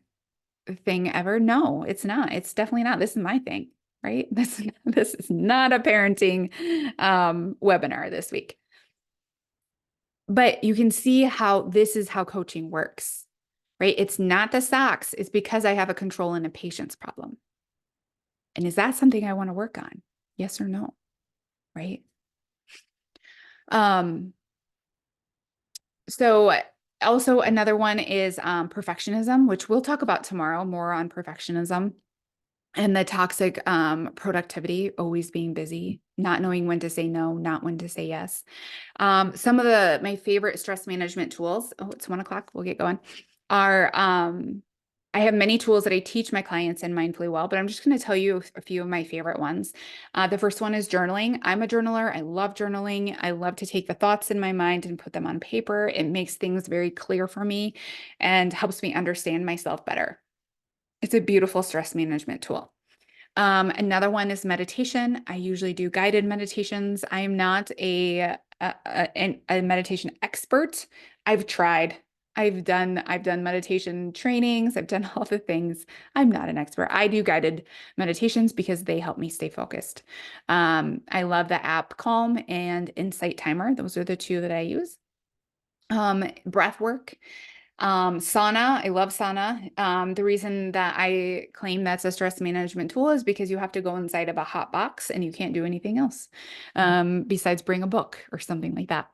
thing ever? No, it's not. It's definitely not. This is my thing, right? This is not a parenting webinar this week. But you can see how this is how coaching works, right? It's not the socks. It's because I have a control and a patience problem. And is that something I want to work on? Yes or no, right? So also another one is perfectionism, which we'll talk about tomorrow, more on perfectionism. And the toxic productivity, always being busy, not knowing when to say no, not when to say yes. Some of my favorite stress management tools, oh, it's 1 o'clock, we'll get going, are I have many tools that I teach my clients in Mindfully Well, but I'm just going to tell you a few of my favorite ones. The first one is journaling. I'm a journaler. I love journaling. I love to take the thoughts in my mind and put them on paper. It makes things very clear for me and helps me understand myself better. It's a beautiful stress management tool. Another one is meditation. I usually do guided meditations. I am not a meditation expert. I've tried. I've done meditation trainings. I've done all the things. I'm not an expert. I do guided meditations because they help me stay focused. I love the app Calm and Insight Timer. Those are the two that I use. Breath work. Sauna, I love sauna. The reason that I claim that's a stress management tool is because you have to go inside of a hot box and you can't do anything else besides bring a book or something like that.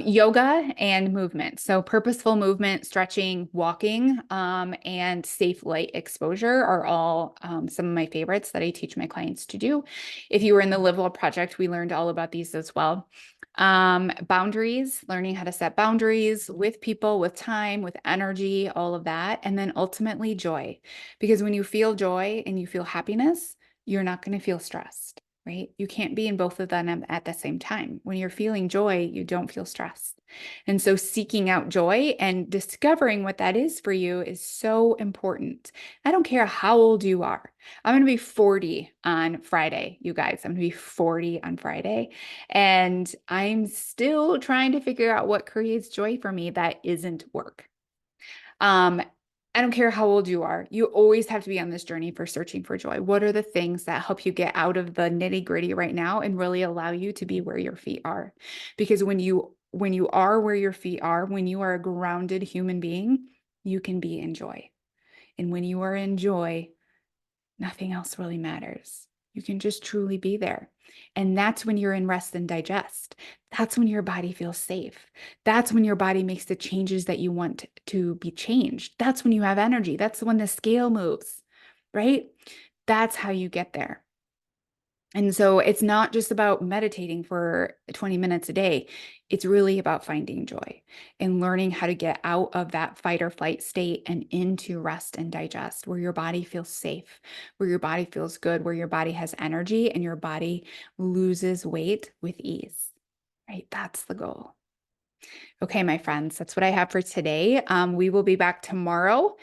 Yoga and movement. So purposeful movement, stretching, walking, and safe light exposure are all some of my favorites that I teach my clients to do. If you were in the Live Well Project, we learned all about these as well. Boundaries, learning how to set boundaries with people, with time, with energy, all of that. And then ultimately joy, because when you feel joy and you feel happiness, you're not going to feel stressed, right? You can't be in both of them at the same time. When you're feeling joy, you don't feel stressed. And so seeking out joy and discovering what that is for you is so important. I don't care how old you are. I'm going to be 40 on Friday, you guys. I'm going to be 40 on Friday. And I'm still trying to figure out what creates joy for me that isn't work. I don't care how old you are. You always have to be on this journey for searching for joy. What are the things that help you get out of the nitty-gritty right now and really allow you to be where your feet are? Because when you are where your feet are, when you are a grounded human being, you can be in joy. And when you are in joy, nothing else really matters. You can just truly be there. And that's when you're in rest and digest. That's when your body feels safe. That's when your body makes the changes that you want to be changed. That's when you have energy. That's when the scale moves, right? That's how you get there. And so it's not just about meditating for 20 minutes a day. It's really about finding joy and learning how to get out of that fight or flight state and into rest and digest, where your body feels safe, where your body feels good, where your body has energy and your body loses weight with ease, right? That's the goal. Okay, my friends, that's what I have for today. We will be back tomorrow.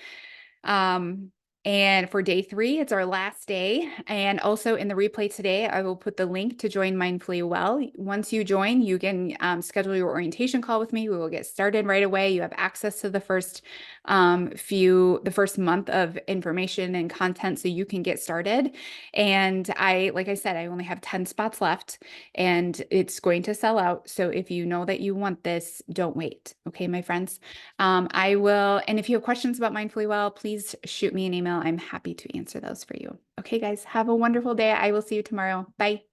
And for day 3, it's our last day. And also in the replay today, I will put the link to join Mindfully Well. Once you join, you can schedule your orientation call with me. We will get started right away. You have access to the first month of information and content so you can get started. And like I said, I only have 10 spots left and it's going to sell out. So if you know that you want this, don't wait. Okay, my friends. And if you have questions about Mindfully Well, please shoot me an email. I'm happy to answer those for you. Okay, guys, have a wonderful day. I will see you tomorrow. Bye.